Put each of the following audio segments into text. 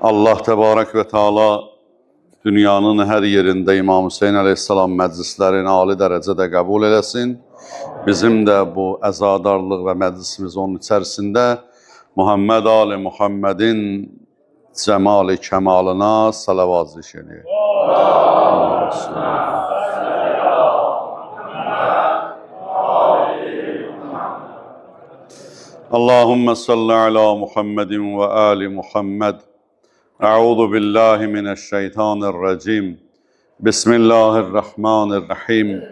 Allah Təbarək və Teala dünyanın hər yerində İmam Hüseyin əleyhissalam məclislərini ali dərəcədə qəbul eləsin. Bizim də bu əzadarlıq və məclisimiz onun içərisində Muhammed Ali Muhammedin cəmal-i kəmalına salavat zikr edək. Allahümme salli ala Muhammedin ve ali Muhammed. Euzu billahi mineşşeytanirracim. Bismillahirrahmanirrahim.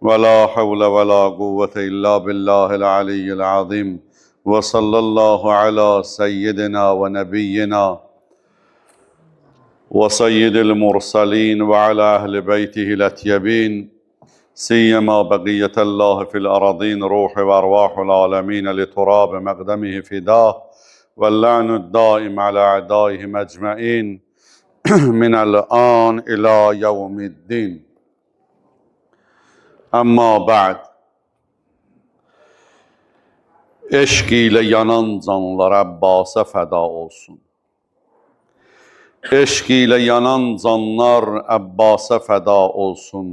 Ve la havle ve la kuvvete illa billahil aliyyil azim. Ve sallallahu ala seyyidina ve nebiyyina ve seyyidil mursalin ve ala ehli beytihil etyebin. سيما بقية الله في الأراضين روح وأرواح العالمين لتراب مقدمه فداه واللعن الدائم على أعدائهم أجمعين من الآن إلى يوم الدين. أما بعد, eşq ilə yanan canlar Əbbasa fəda olsun. Eşq ilə yanan canlar Əbbasa fəda olsun.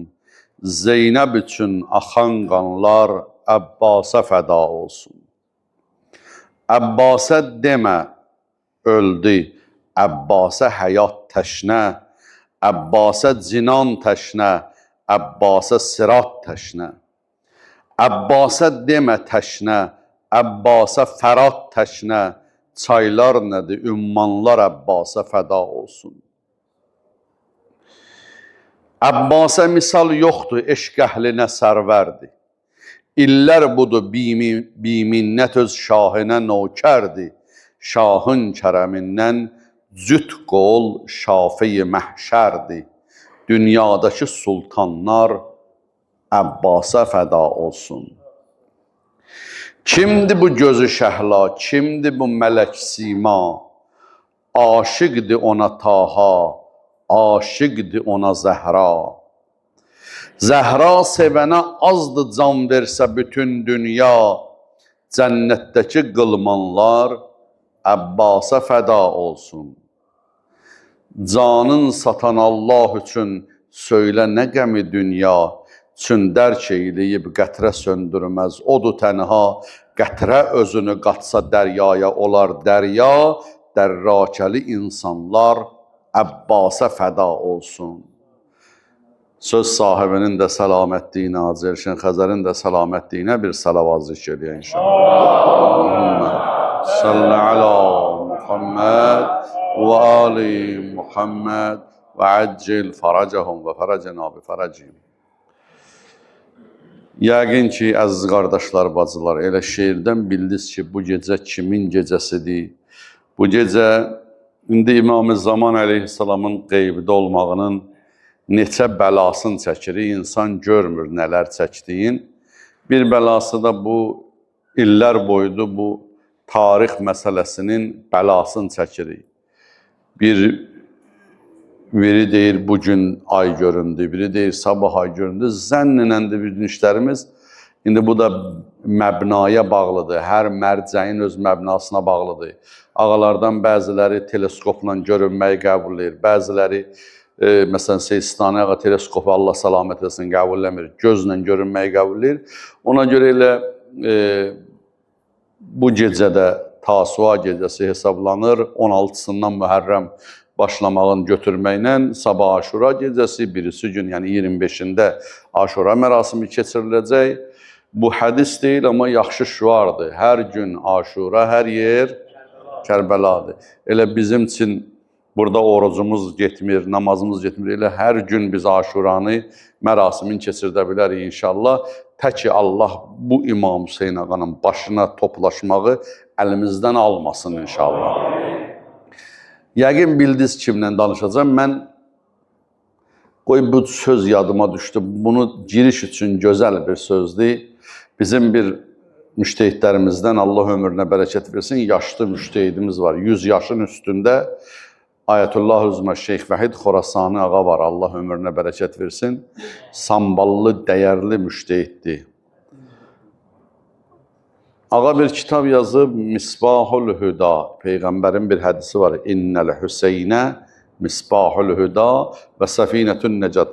Zeynəb üçün axan qanlar Əbbasa fəda olsun. Əbbasa demə, öldü. Əbbasa həyat təşnə. Əbbasa cinan təşnə. Əbbasa sirat təşnə. Əbbasa demə təşnə. Əbbasa fərat təşnə. Çaylar nədir? Ümmanlar Əbbasa fəda olsun. Əbbasa misal yoxdur, eşq əhlinə sərvərdir. İllər budur, biminnət öz şahınə nökərdir. Şahın kərəmindən cüt qol şafi-i məhşərdir. Dünyadakı sultanlar Əbbasa fəda olsun. Kimdir bu gözü şəhla, kimdir bu mələk sima? Aşıqdır ona Taha, aşıqdır ona Zəhra. Zəhra sevənə azdır can versə bütün dünya. Cənnətdəki qılmanlar Əbbasa fəda olsun. Canın satan Allah üçün söylə nə qəmi dünya. Çün dərk eyləyib qətrə söndürməz odur tənha. Qətrə özünü qatsa dəryaya olar dərya. Dərrakəli insanlar Əbbasa fəda olsun. Söz sahibinin də səlamətliyinə, Azərşən Xəzərin də səlamətliyinə bir salavat zikr edək inşallah. Salli ala Muhammed və ali Muhammed və əccil faracəhum və faracəna bi faracihim. Yəqin ki, əziz qardaşlar, bacılar, elə şeirdən bildiniz ki, bu gecə kimin gecəsidir? Bu gecə İndi İmam-ı Zaman əleyhissalamın qeybdə olmağının neçə bəlasını çəkirik, insan görmür nələr çəkdiyin. Bir bəlası da bu illər boyudur, bu tarix məsələsinin bəlasını çəkirik. Biri deyir bugün ay göründü, biri deyir sabah ay göründü. Zənnənəndir bir işlərimiz. İndi bu da məbnaya bağlıdır, hər mərcəyin öz məbnasına bağlıdır. Ağalardan bəziləri teleskopla görünməyi qəbul edir, bəziləri, məsələn, Seystani ağa teleskopu Allah salamət etsin qəbul eləmir, gözlə görünməyi qəbul edir. Ona görə elə bu gecədə Tasua gecəsi hesablanır, 16-sından Mühərrəm başlamağın götürməklə sabah Aşura gecəsi, birisi gün, yəni 25-də Aşura mərasimi keçiriləcək. Bu hədis deyil, amma yaxşı şüardır. Hər gün Aşura, hər yer Kərbəladır. Elə bizim üçün burada orucumuz getmir, namazımız getmir. Elə hər gün biz Aşuranı, mərasimin keçirdə bilərik inşallah. Tək ki, Allah bu İmam Hüseyin ağanın başına toplaşmağı əlimizdən almasın inşallah. Yəqin bildiniz kimlə danışacağım. Mən, qoy bu söz yadıma düşdü. Bunu giriş üçün gözəl bir sözdür. Bizim bir müştehidlərimizdən Allah ömrünə bərəkət versin, yaşlı müştehidimiz var. 100 yaşın üstündə Ayətullah Üzmə Şeyx Vəhid Xorasani ağa var. Allah ömrünə bərəkət versin. Samballı, dəyərli müştehiddir. Ağa bir kitab yazıb, Misbahul Hüda, Peyğəmbərin bir hədisi var. İnnəl Hüseynə Misbahul Hüda və Səfinətün Nəcat.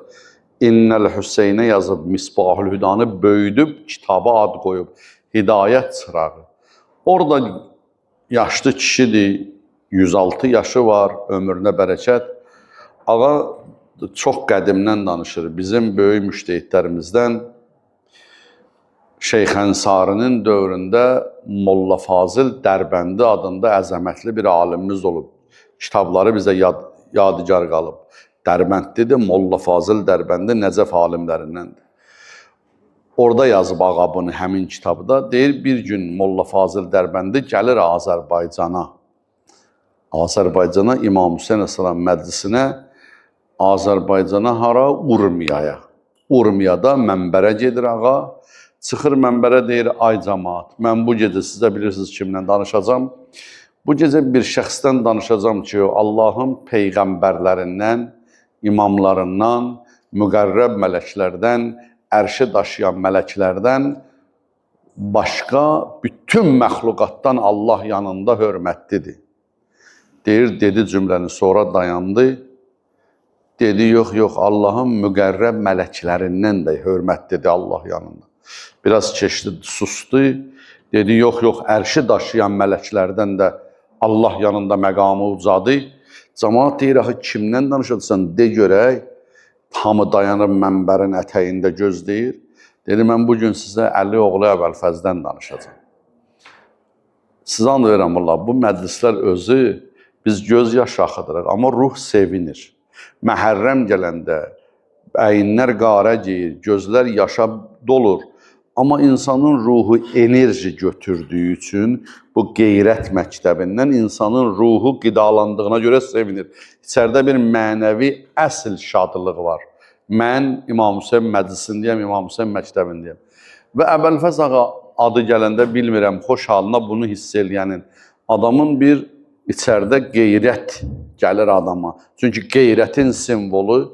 İnnəl Hüseynə yazıb, Misbahul Hüdanı böyüdüb, kitaba ad qoyub, Hidayət çırağı. Orada yaşlı kişidir, 106 yaşı var, ömrünə bərəkət. Ağa çox qədimdən danışır. Bizim böyük müştəhidlərimizdən Şeyx Ənsarinin dövründə Molla Fazil Dərbəndi adında əzəmətli bir alimimiz olub. Kitabları bizə yadigar qalıb. Dərbəndlidir, Molla Fazil Dərbəndi Nəcəf alimlərindəndir. Orada yazıb ağa bunu həmin kitabda. Deyir, bir gün Molla Fazil Dərbəndi gəlir Azərbaycana. Azərbaycana İmam Hüseyn Əsəlam məclisinə, Azərbaycana hara? Urmiyaya. Urmiyada mənbərə gedir ağa. Çıxır mənbərə deyir, ay cəmaat, mən bu gecə sizə bilirsiniz kimlə danışacağam. Bu gecə bir şəxsdən danışacağam ki, Allahın peyğəmbərlərindən, imamlarından, müqərrəb mələklərdən, ərşi daşıyan mələklərdən başqa bütün məxluqatdan Allah yanında hörmətlidir. Deyir, dedi cümləni, sonra dayandı. Dedi, yox, Allahın müqərrəb mələklərindən də hörmətlidir Allah yanında. Biraz keçdi, sustu. Dedi, yox, ərşi daşıyan mələklərdən də Allah yanında məqamı ucadı. Cəmaat deyir, axı kimdən danışırsan, de görək. Hamı dayanıb mənbərin ətəyində gözləyir. Dedi, mən bugün sizə Əli oğlu Əbəlfəzdən danışacağam. Sizə and verirəm, bu məclislər özü biz göz yaş axıdırıq, amma ruh sevinir. Məhərrəm gələndə əyinlər qara geyir, gözlər yaşa dolur. Amma insanın ruhu enerji götürdüyü üçün bu qeyrət məktəbindən insanın ruhu qidalandığına görə sevinir. İçəridə bir mənəvi əsl şadlıq var. Mən İmam Hüseyn məclisindəyəm, İmam Hüseyn məktəbindəyəm. Və Əbəlfəz ağa adı gələndə bilmirəm, xoş halına bunu hiss eləyənin. Adamın bir içəridə qeyrət gəlir adama. Çünki qeyrətin simvolu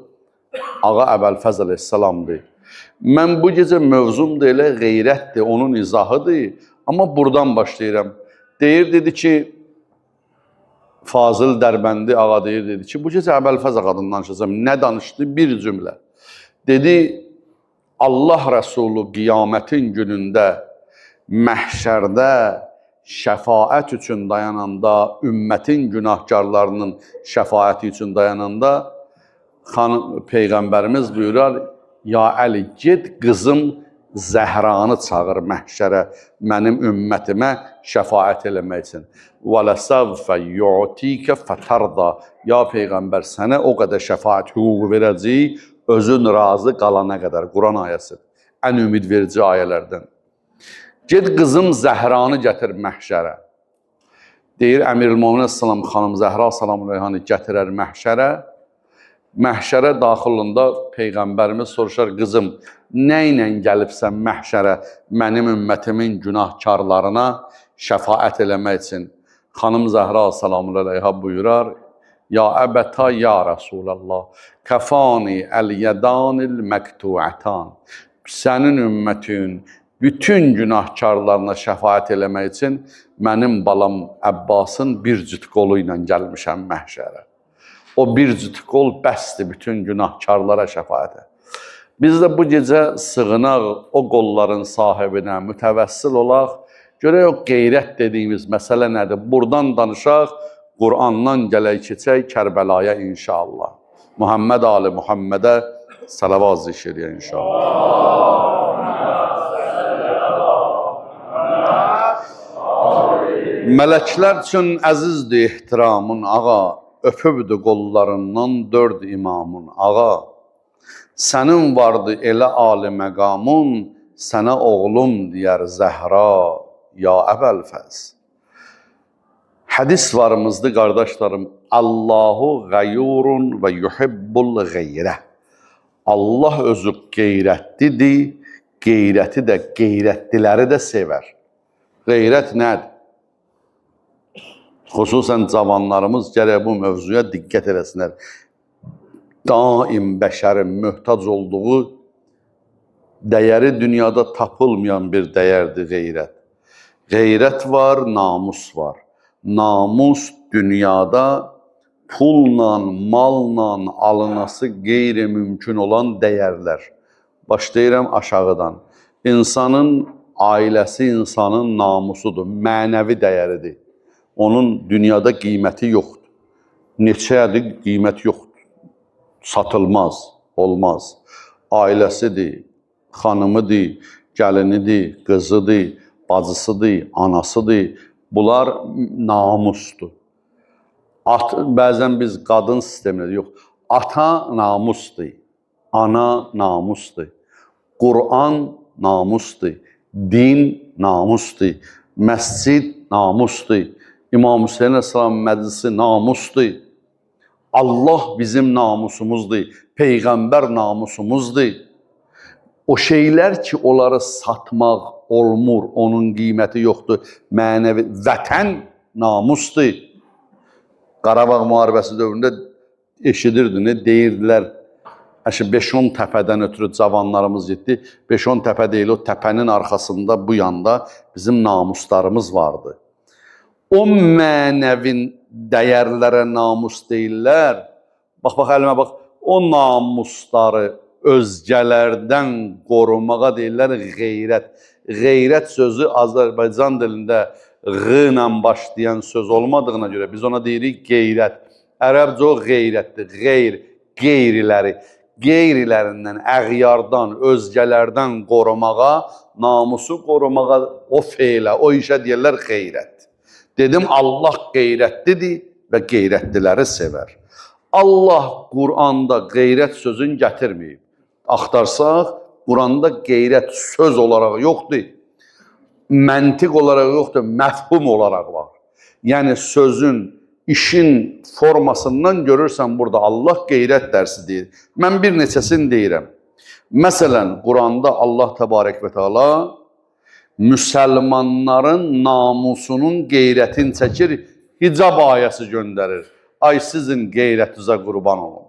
ağa Əbəlfəz əleyhissalamdır. Mən bu gecə mövzum da elə qeyrətdir, onun izahıdır. Amma buradan başlayıram. Deyir, dedi ki, Fazıl Dərbəndi ağa deyir, dedi ki, bu gecə Əbəlfəz ağadan danışacağım. Nə danışdı? Bir cümlə. Dedi, Allah Rəsulü qiyamətin günündə, məhşərdə şəfaət üçün dayananda, ümmətin günahkarlarının şəfaəti üçün dayananda, Peyğəmbərimiz buyurar, ya Əli, ged qızım Zəhranı çağır məhşərə, mənim ümmətimə şəfaət eləmək üçün. وَلَسَوْفَ يُعْتِيكَ فَتَرْضَى Ya Peyğəmbər, sənə o qədər şəfaət hüququ verəcək, özün razı qalana qədər. Quran ayəsi, ən ümid verici ayələrdən. Ged qızım Zəhranı gətir məhşərə. Deyir, Əmirül-Möminin salam xanım Zəhra salam əleyhanı gətirər məhşərə. Məhşərə daxilində Peyğəmbərimiz soruşar, qızım, nə ilə gəlibsən məhşərə mənim ümmətimin günahkarlarına şəfaət eləmək üçün? Xanım Zəhra salamun əleyhə buyurar, ya əbətə, ya Rasulallah, kəfani əl-yədanil məktuətan. Sənin ümmətin bütün günahkarlarına şəfaət eləmək üçün mənim balam Əbbasın bir cüt qolu ilə gəlmişəm məhşərə. O bir cüt qol bəsdir bütün günahkarlara şəfaətə. Biz də bu gecə sığınaq o qolların sahibinə mütəvəssil olaq. Görək o qeyrət dediyimiz məsələ nədir? Buradan danışaq, Qur'andan gələk keçək Kərbəlaya inşallah. Muhammed Ali Muhammedə salavat zikr edir inşallah. Mələklər üçün əzizdir ehtiramın ağa. Öpübdü qollarından 4 imamın ağa. Sənin vardı elə ali məqamın, sənə oğlum deyər Zəhra, ya Əbəlfəz. Hədis varımızdı qardaşlarım, Allahu qeyrun və yuhibbul qeyrə. Allah özü qeyrətlidir, qeyrəti də, qeyrətliləri də sevər. Qeyrət nədir? Xüsusən cavanlarımız gərək bu mövzuya diqqət eləsinlər. Daim bəşərin möhtac olduğu, dəyəri dünyada tapılmayan bir dəyərdir qeyrət. Qeyrət var, namus var. Namus dünyada pulla, malla alınası qeyri-mümkün olan dəyərlər. Başlayıram aşağıdan. İnsanın ailəsi insanın namusudur, mənəvi dəyəridir. Onun dünyada qiyməti yoxdur. Neçədir, qiymət yoxdur. Satılmaz, olmaz. Ailəsidir, xanımıdır, gəlinidir, qızıdır, bacısıdır, anasıdır. Bunlar namusdur. Bəzən biz qadın sisteminə yox, ata namusdur, ana namusdur, Qur'an namusdur, din namusdur, məscid namusdur, İmam Hüseyin Əsəlam məclisi namusdur, Allah bizim namusumuzdur, Peyğəmbər namusumuzdur. O şeylər ki, onları satmaq olmur, onun qiyməti yoxdur, mənəvi, vətən namusdur. Qarabağ müharibəsi dövründə eşidirdi, ne deyirdilər, 5-10 təpədən ötürü cavanlarımız getdi, 5-10 təpə deyil, o təpənin arxasında bu yanda bizim namuslarımız vardı. O mənəvin dəyərlərə namus deyirlər. Bax, əlimə bax, o namusları özgələrdən qorumağa deyirlər qeyrət. Qeyrət sözü Azərbaycan dilində q ilə başlayan söz olmadığına görə biz ona deyirik qeyrət. Ərəbcə o qeyrətdir, qeyriləri. Qeyrilərindən, əğyardan, özgələrdən qorumağa, namusu qorumağa, o feylə, o işə deyirlər qeyrət. Dedim, Allah qeyrətlidir və qeyrətliləri sevər. Allah Qur'anda qeyrət sözünü gətirməyib. Axtarsaq, Qur'anda qeyrət söz olaraq yoxdur, məntiq olaraq yoxdur, məfhum olaraq var. Yəni sözün, işin formasından görürsən burada Allah qeyrət dərsi deyir. Mən bir neçəsini deyirəm. Məsələn, Qur'anda Allah təbarək və teala müsəlmanların namusunun qeyrətini çəkir, hicab ayəsi göndərir. Ay sizin qeyrətinizə qurban olun.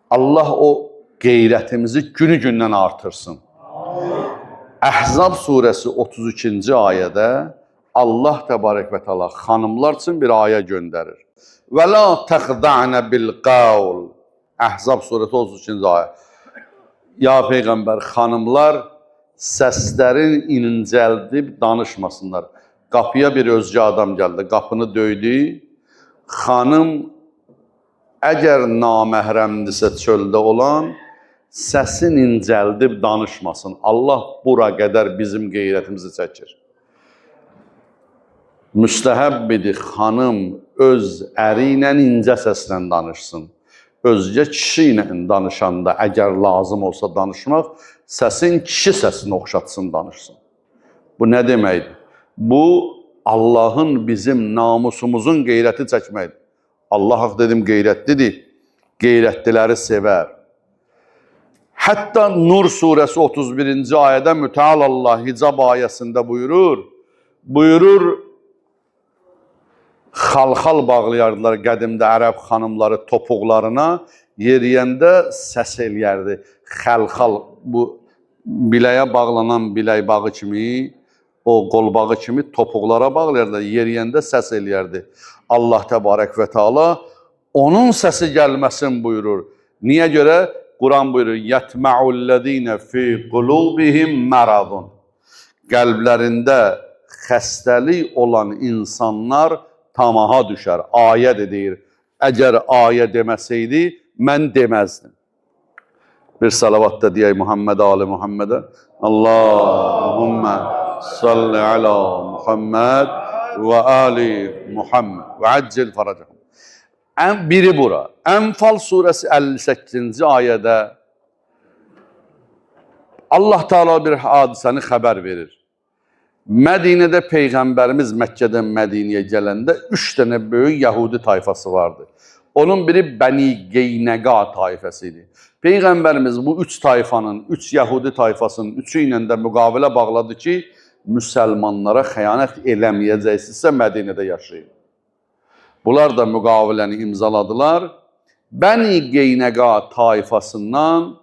Allah o qeyrətimizi günü-gündən artırsın. Əhzab surəsi 32-ci ayədə Allah təbarək və teala xanımlar üçün bir ayə göndərir. Və la təxda'nə bil qavl. Əhzab surəsi 32-ci ayə. Ya Peyğəmbər, xanımlar səslərin incəldib danışmasınlar. Qapıya bir özgə adam gəldi, qapını döydü. Xanım əgər naməhrəmdirsə çöldə olan, səsin incəldib danışmasın. Allah bura qədər bizim qeyrətimizi çəkir. Müstəhəbbidir xanım öz əri ilə incə səslə danışsın. Özgə kişi ilə danışanda, əgər lazım olsa danışmaq, səsin kişi səsini oxşatsın, danışsın. Bu nə deməkdir? Bu, Allahın bizim namusumuzun qeyrəti çəkməkdir. Allah dedim qeyrətlidir, qeyrətliləri sevər. Hətta Nur surəsi 31-ci ayədə mütəal Allah hicab ayəsində buyurur, xalxal bağlayardılar qədimdə ərəb xanımları topuqlarına, yeriyəndə səs eləyərdi. Xəlxal, bu biləyə bağlanan bilək bağı kimi, o qol bağı kimi topuqlara bağlayardı, yeriyəndə səs eləyərdi. Allah təbarək və teala onun səsi gəlməsin buyurur. Niyə görə? Quran buyurur, yətməullədinə fi qulubihim məradun. Qəlblərində xəstəlik olan insanlar tamaha düşər, ayə deyir. Əgər ayə deməsəydi, mən deməzdim. Bir salavat da deyək Muhammed Ali Muhammedə. Allahümmə salli ala Muhammed və ali Muhammed və əccil faracahum. Biri bura. Ənfal surəsi 58-ci ayədə Allah Teala bir hadisəni xəbər verir. Mədinədə Peyğəmbərimiz Məkkədən Mədinəyə gələndə 3 dənə böyük Yahudi tayfası vardı. Onun biri Bəni Qeynəqa tayfası idi. Peyğəmbərimiz bu 3 tayfanın, 3 Yahudi tayfasının 3'ü ilə də müqavilə bağladı ki, müsəlmanlara xəyanət eləməyəcəksinizsə Mədinədə yaşayın. Bunlar da müqaviləni imzaladılar. Bəni Qeynəqa tayfasından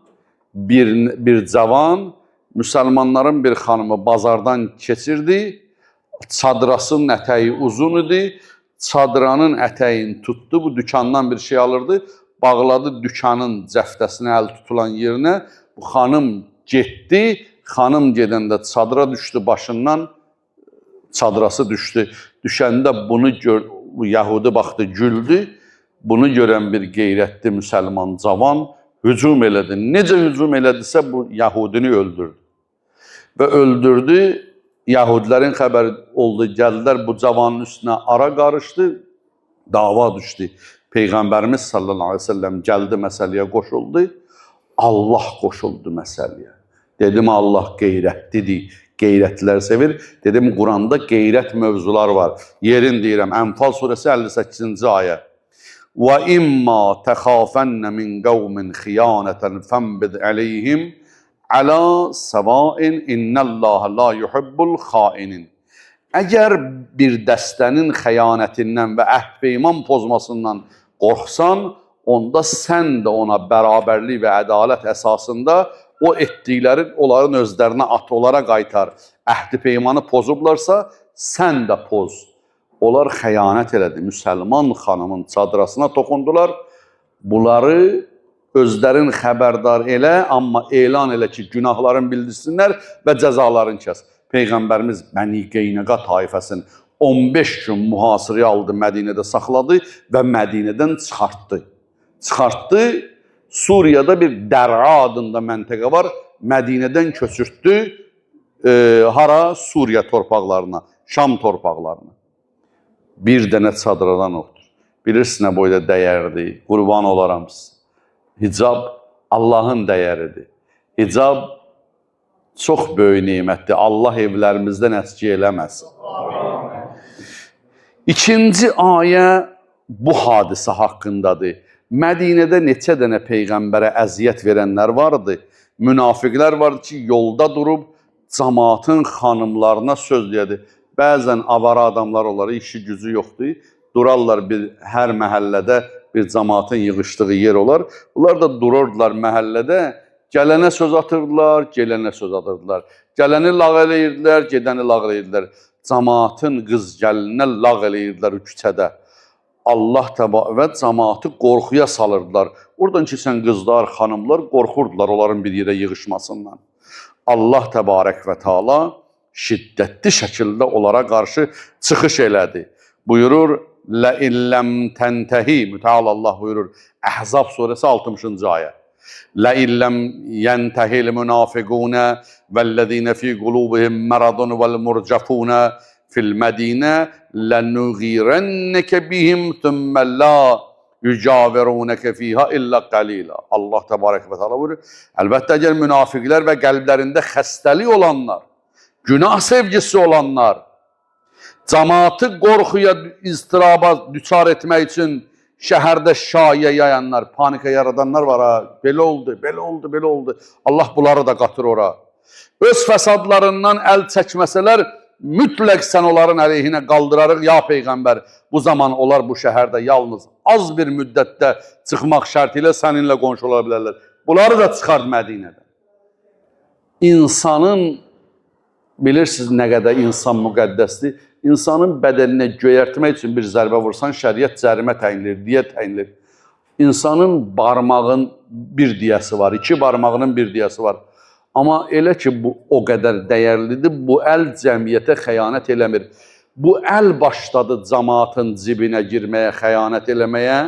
bir cavan, müsəlmanların bir xanımı bazardan keçirdi. çadrasının ətəyi uzun idi. Çadranın ətəyini tutdu, bu dükandan bir şey alırdı. Bağladı dükanın cəftəsinə, əl tutulan yerinə. Bu xanım getdi. Xanım gedəndə çadıra düşdü başından. Çadrası düşdü. Düşəndə bunu bu Yəhudi baxdı, güldü. Bunu görən bir qeyrətli müsəlman cavan hücum elədi. Necə hücum elədisə bu Yəhudini öldürdü. Və öldürdü. Yahudilərin xəbəri oldu, gəldilər bu cavanın üstünə ara qarışdı, dava düşdü. Peyğəmbərimiz sallallahu aleyhi ve sellem gəldi məsələyə qoşuldu, Allah qoşuldu məsələyə. Dedim Allah qeyrətlidir, qeyrətlər sevir. Dedim Quranda qeyrət mövzular var. Yerin deyirəm, Ənfal surəsi 58-ci ayə. وَإِمَّا تَخَافَنَّ مِنْ قَوْمٍ خِيَانَةً فَانْبِذْ عَلَيْهِمْ Əla səvain innəllaha la yuhibbul xainin. Əgər bir dəstənin xəyanətindən və əhd-peyman pozmasından qorxsan, onda sən də ona bərabərlik və ədalət əsasında o etdiklərin onların özlərinə atolara qaytar. Əhd-peymanı pozublarsa, sən də poz. Onlar xəyanət elədi. Müsəlman xanımın çadrasına toxundular. Bunları özlərin xəbərdar elə, amma elan elə ki, günahların bildirsinlər və cəzaların kəs. Peyğəmbərimiz Bəni Qeynuqa taifəsini 15 gün mühasirəyə aldı, Mədinədə saxladı və Mədinədən çıxartdı. Çıxartdı, Suriyada bir Dər'a adında məntəqə var, Mədinədən köçürtdü, hara? Suriya torpaqlarına, Şam torpaqlarına. Bir dənə çadradan oxdur. Bilirsin nə boyda dəyərdir, qurban olaram siz. Hicab Allahın dəyəridir. Hicab çox böyük nemətdir. Allah evlərimizdən əski eləməsin. İkinci ayə bu hadisə haqqındadır. Mədinədə neçə dənə Peyğəmbərə əziyyət verənlər vardı. Münafiqlər vardı ki, yolda durub cəmaatın xanımlarına söz deyədi. Bəzən avara adamlar onları, işi gücü yoxdur. Durarlar hər məhəllədə bir cəmaatın yığışdığı yer olar. Bunlar da dururdular məhəllədə, gələnə söz atırdılar, gelənə söz atırdılar. Gələni lağ eləyirdilər, gedəni lağ eləyirdilər. Cəmaatın qız gəlinə lağ eləyirdilər küçədə. Allah və cəmaatı qorxuya salırdılar. Oradan ki, sən qızlar, xanımlar qorxurdular onların bir yerə yığışmasından. Allah təbarək və Teala şiddətli şəkildə onlara qarşı çıxış elədi. Buyurur, لَاِنْ لَمْ تَنْتَهِ Müteala Allah buyurur. Əhzab surəsi 60-cı ayə. لَاِنْ لَمْ يَنْتَهِ الْمُنَافِقُونَ وَالَّذ۪ينَ ف۪ي قُلُوبِهِمْ مَرَضٌ وَالْمُرْجَفُونَ فِي الْمَد۪ينَ لَنُغِيرَنَّكَ بِهِمْ ثُمَّ لَا يُجَاوِرُونَكَ ف۪يهَا اِلَّا قَلِيلًا Allah təbarək və Teala buyurur. Əlbəttə, əgər münafiqlər və qəlblərində xəstəlik olanlar, günah sevgisi olanlar, cəmaatı qorxuya, istiraba düçar etmək üçün şəhərdə şayə yayanlar, panika yaradanlar var ha. Belə oldu, belə oldu, belə oldu. Allah bunları da qatır ora. Öz fəsadlarından əl çəkməsələr, mütləq sən onların əleyhinə qaldırarıq, ya Peyğəmbər. Bu zaman onlar bu şəhərdə yalnız az bir müddətdə çıxmaq şərti ilə səninlə qonşu ola bilərlər. Bunları da çıxart Mədinədən. İnsanın, bilirsiniz nə qədər insan müqəddəsdir, İnsanın bədəninə göyərtmək üçün bir zərbə vursan, şəriət cərimə təyinlir, diyə təyinlir. İnsanın barmağın bir diyəsi var, iki barmağının bir diyəsi var. Amma elə ki, bu o qədər dəyərlidir, bu əl cəmiyyətə xəyanət eləmir. Bu əl başladı cəmaatın cibinə girməyə, xəyanət eləməyə.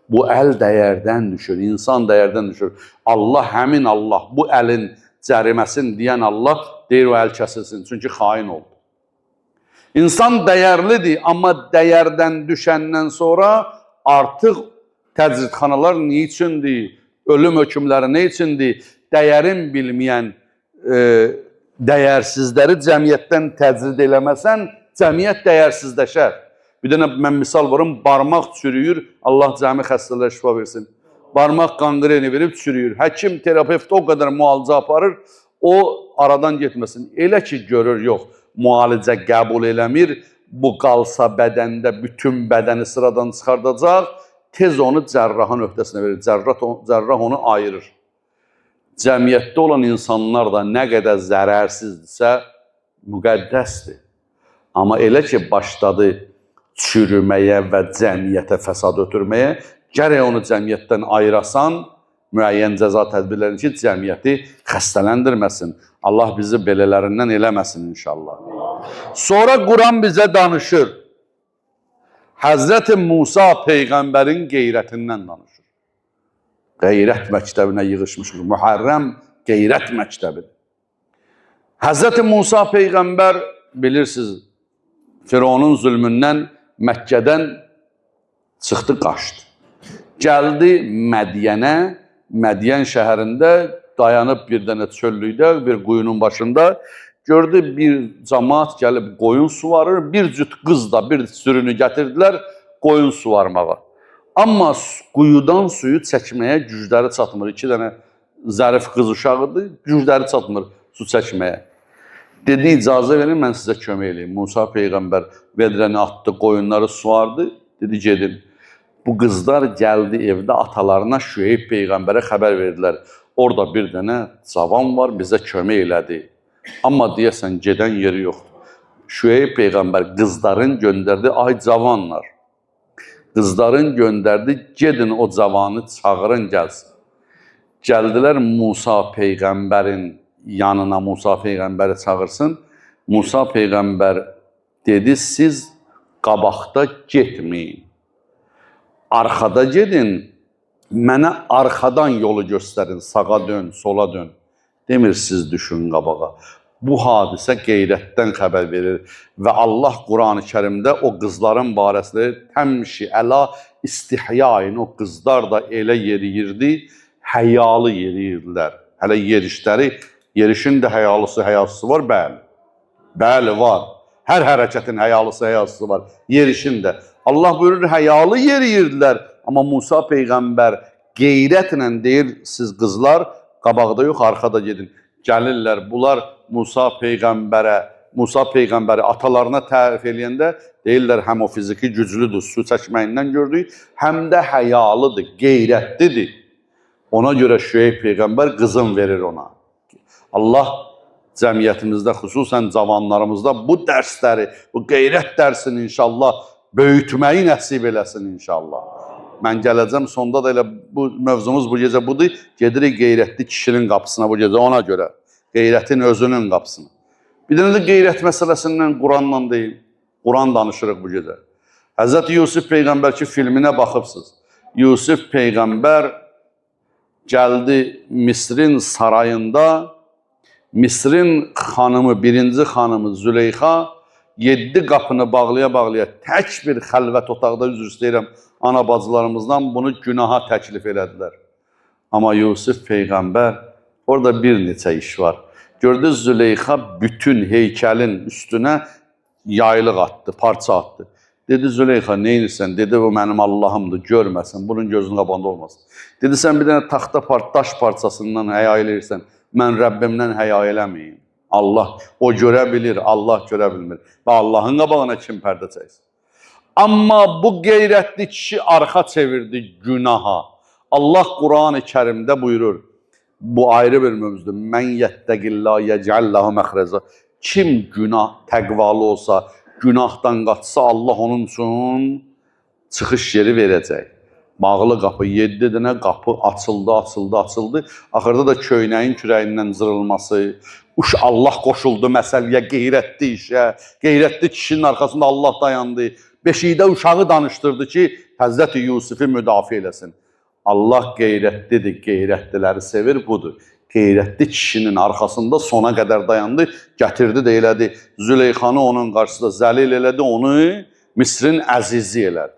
Bu əl dəyərdən düşür, insan dəyərdən düşür. Allah, həmin Allah, bu əlin cəriməsini deyən Allah deyir, o əl kəsilsin, çünki xain oldu. İnsan dəyərlidir, amma dəyərdən düşəndən sonra artıq təcridxanalar nə üçündür, ölüm hökmləri nə üçündür, dəyərin bilməyən dəyərsizləri cəmiyyətdən təcrid eləməsən, cəmiyyət dəyərsizləşər. Bir dənə mən misal varım, barmaq çürüyür, Allah cəmi xəstələrə şifa versin. Barmaq qanqreni verib çürüyür. Həkim, terapevt o qədər müalicə aparır, o aradan getməsin. Elə ki, görür, yox. Müalicə qəbul eləmir, bu qalsa bədəndə bütün bədəni sıradan çıxardacaq, tez onu cərrahın öhdəsinə verir, cərrah onu ayırır. Cəmiyyətdə olan insanlar da nə qədər zərərsizdirsə müqəddəsdir. Amma elə ki, başladı çürüməyə və cəmiyyətə fəsad ötürməyə, gərək onu cəmiyyətdən ayırasan, müəyyən cəza tədbirlərini ki, cəmiyyəti xəstələndirməsin. Allah bizi belələrindən eləməsin inşallah. Sonra Quran bizə danışır. Həzrəti Musa Peyğəmbərin qeyrətindən danışır. Qeyrət məktəbinə yığışmışıq. Mühərrəm qeyrət məktəbidir. Həzrəti Musa Peyğəmbər, bilirsiniz, Fironun zülmündən Məkkədən çıxdı, qaçdı. Gəldi Mədyənə, Mədyen şəhərində dayanıb bir dənə çöllükdə, bir quyunun başında gördü bir cəmaat gəlib qoyun suvarır, bir cüt qız da bir sürünü gətirdilər qoyun suvarmağa. Amma quyudan suyu çəkməyə gücləri çatmır. 2 dənə zərif qız uşağıdır, gücləri çatmır su çəkməyə. Dedi, icazə verin, mən sizə kömək edeyim. Musa Peyğəmbər vedrəni atdı, qoyunları suvardı, dedi, gedin. Bu qızlar gəldi evdə atalarına Şüeyb Peyğəmbərə xəbər verdilər. Orada bir dənə cavan var, bizə kömək elədi. Amma deyəsən, gedən yeri yoxdur. Şüeyb Peyğəmbər qızların göndərdi, ay cavanlar. Qızların göndərdi, gedin o cavanı çağırın, gəlsin. Gəldilər Musa Peyğəmbərin yanına, Musa Peyğəmbəri çağırsın. Musa Peyğəmbər dedi, siz qabaqda getməyin. Arxada gedin, mənə arxadan yolu göstərin, sağa dön, sola dön. Demir, siz düşün qabağa. Bu hadisə qeyrətdən xəbər verir və Allah Quran-ı Kərimdə o qızların barəsində təmşi, əla istihyain, o qızlar da elə yeriyirdi, həyalı yeriyirdilər. Hələ yerişin də həyalısı, həyasısı var, bəli. Bəli, var. Hər hərəkətin həyalısı, həyasısı var. Yerişin də. Allah buyurur, həyalı yeriyirdilər. Amma Musa Peyğəmbər qeyrətlə deyir, siz qızlar qabaqda yox, arxada gedin. Gəlirlər, bunlar Musa Peyğəmbəri atalarına tərif eləyəndə deyirlər, həm o fiziki güclüdür, su çəkməyindən gördük, həm də həyalıdır, qeyrətlidir. Ona görə Şüeyb Peyğəmbər qızın verir ona. Allah cəmiyyətimizdə, xüsusən cavanlarımızda bu dərsləri, bu qeyrət dərsini inşallah böyütməyi nəsib eləsin inşallah. Mən gələcəm, sonda da elə bu mövzumuz bu gecə budur. Gedirik qeyrətli kişinin qapısına bu gecə ona görə. Qeyrətin özünün qapısına. Bir dənə də qeyrət məsələsindən Quranla deyim. Quran danışırıq bu gecə. Həzrəti Yusuf Peyğəmbər ki, filminə baxıbsınız. Yusuf Peyğəmbər gəldi Misrin sarayında. Misrin xanımı, birinci xanımı Züleyxa 7 qapını bağlaya-bağlaya tək bir xəlvət otaqda, üzr istəyirəm, ana bacılarımızdan bunu günaha təklif elədilər. Amma Yusuf Peyğəmbər, orada bir neçə iş var. Gördü Züleyxa bütün heykəlin üstünə yaylıq atdı, parça atdı. Dedi Züleyxa, neyirsən? Dedi, bu mənim Allahımdır, görməsin, bunun gözünün qabağında olmasın. Dedi, sən bir dənə taxta daş parçasından həya eləyirsən, mən Rəbbimdən həya eləməyim. Allah, o görə bilir, Allah görə bilmir. Və Allahın qabağına kim pərdə çəksin? Amma bu qeyrətli kişi arxa çevirdi günaha. Allah Quran-ı Kərimdə buyurur, bu ayrı bir mövzudur. Mən yəttəqillah yəcəlləhu məxrəzə. Kim günah təqvalı olsa, günahdan qaçsa Allah onun üçün çıxış yeri verəcək. Bağlı qapı, 7 dənə qapı açıldı. Axırda da köynəyin kürəyindən cırılması, Allah qoşuldu məsələyə, qeyrətli işə, qeyrətli kişinin arxasında Allah dayandı. Beşikdə uşağı danışdırdı ki, Həzrəti Yusufu müdafiə eləsin. Allah qeyrətlidir, qeyrətliləri sevir, budur. Qeyrətli kişinin arxasında sona qədər dayandı, gətirdi də elədi. Züleyxanı onun qarşısında zəlil elədi, onu Misrin əzizi elədi.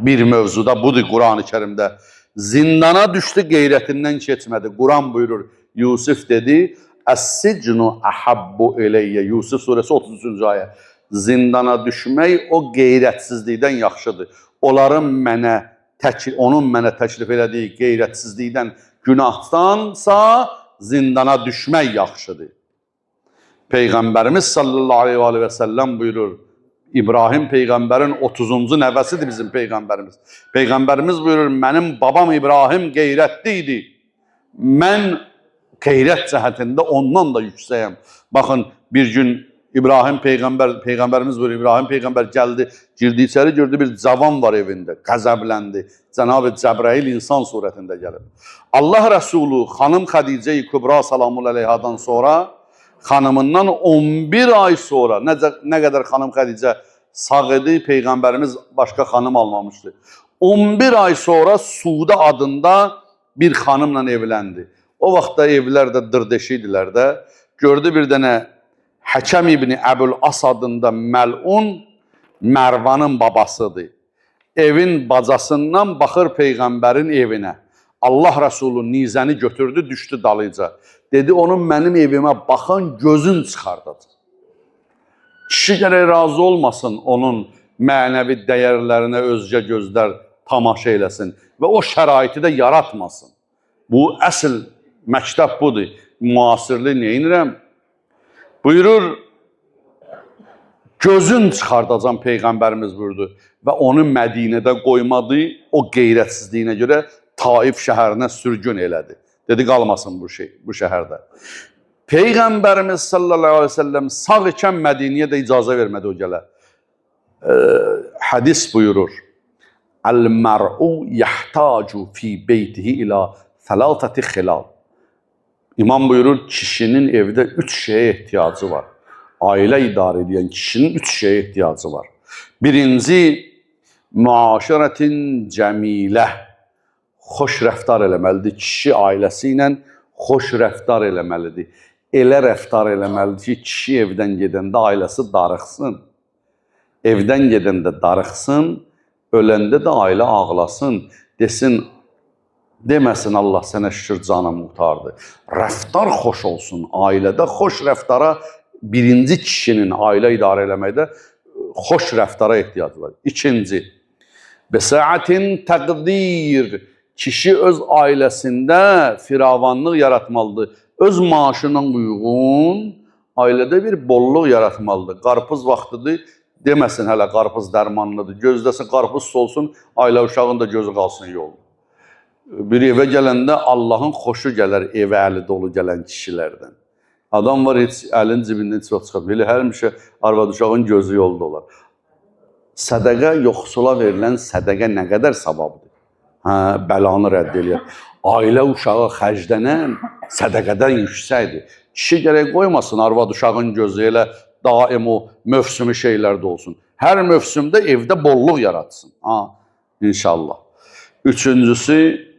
Bir mövzuda budur Quran-ı Kərimdə. Zindana düşdü, qeyrətindən keçmədi. Quran buyurur, Yusuf dedi, Əs-sicnu əhabbu eləyyə. Yusuf surəsi 33-cü ayə. Zindana düşmək o qeyrətsizlikdən yaxşıdır. Onun mənə təklif elədiyi qeyrətsizlikdən, günahdansa zindana düşmək yaxşıdır. Peyğəmbərimiz sallallahu aleyhi və səlləm buyurur, İbrahim Peyğəmbərin 30-cu nəvəsidir bizim Peyğəmbərimiz. Peyğəmbərimiz buyurur, mənim babam İbrahim qeyrətli idi. Mən qeyrət cəhətində ondan da yüksəyəm. Baxın, bir gün İbrahim Peyğəmbərimiz buyuruyor, İbrahim Peyğəmbər gəldi, girdi içəri, gördü bir cavan var evində, qəzəbləndi. Cənab-ı Cəbrail insan surətində gəlib. Allah Rəsulü xanım Xədicə-i Kübra salamun əleyhadan sonra, xanımından 11 ay sonra, nə qədər xanım Xədicə sağ idi, Peyğəmbərimiz başqa xanım almamışdı. 11 ay sonra Suda adında bir xanımla evləndi. O vaxtda evlər də dırdeşiydilər də. Gördü bir dənə Həkəm İbni Əbül As adında məlun Mərvanın babasıdır. Evin bacasından baxır Peyğəmbərin evinə. Allah Rəsulü nizəni götürdü, düşdü dalıca. Dedi, onun mənim evimə baxan gözün çıxardacaq. Kişi gərək razı olmasın onun mənəvi dəyərlərinə özgə gözlər tamaşa eləsin və o şəraiti də yaratmasın. Bu əsl məktəb budur. Müasirli neyinirəm? Buyurur, gözün çıxardacam Peyğəmbərimiz buyurdu və onu Mədinədə qoymadı, o qeyrətsizliyinə görə Taif şəhərinə sürgün elədi. Dedi, qalmasın bu şəhərdə. Peyğəmbərimiz sallallahu aleyhi ve sellem sağ ikən Mədiniyə də icazə vermədi o gələ. Hədis buyurur, Əl-mər'u yəhtacu fi beytihi ilə thəlâtəti xilal. İmam buyurur, kişinin evdə 3 şeyə ehtiyacı var. Ailə idarə edən kişinin 3 şeyə ehtiyacı var. Birinci, müaşirətin cəmilə. Xoş rəftar eləməlidir. Kişi ailəsi ilə xoş rəftar eləməlidir. Elə rəftar eləməlidir ki, kişi evdən gedəndə ailəsi darıxsın. Evdən gedəndə darıxsın, öləndə də ailə ağlasın, desin, deməsin Allah sənə şükür canım muhtardır. Rəftar xoş olsun, ailədə xoş rəftara birinci kişinin ailə idarə eləməkdə xoş rəftara ehtiyacı var. İkinci, bəsəatin təqdir. Kişi öz ailəsində firavanlıq yaratmalıdır. Öz maaşına uyğun ailədə bir bolluq yaratmalıdır. Qarpız vaxtıdır, deməsin hələ qarpız dərmanlıdır. Gözləsin qarpız solsun, ailə uşağın da gözü qalsın yolda. Bir evə gələndə Allahın xoşu gələr evə əli dolu gələn kişilərdən. Adam var, heç əlin cibindən heç vaxt çıxar. Belə həmişə arvad uşağın gözü yolda olar. Sədəqə yoxsula verilən sədəqə nə qədər savabdır? Bəlanı rədd eləyər. Ailə uşağı xərclənən sədəqədən yüksəkdir. Kişi gərək qoymasın arvad uşağın gözü elə daim o mövsümü şeylərdə olsun. Hər mövsümdə evdə bolluq yaratsın. İnşallah. Üçüncüsü,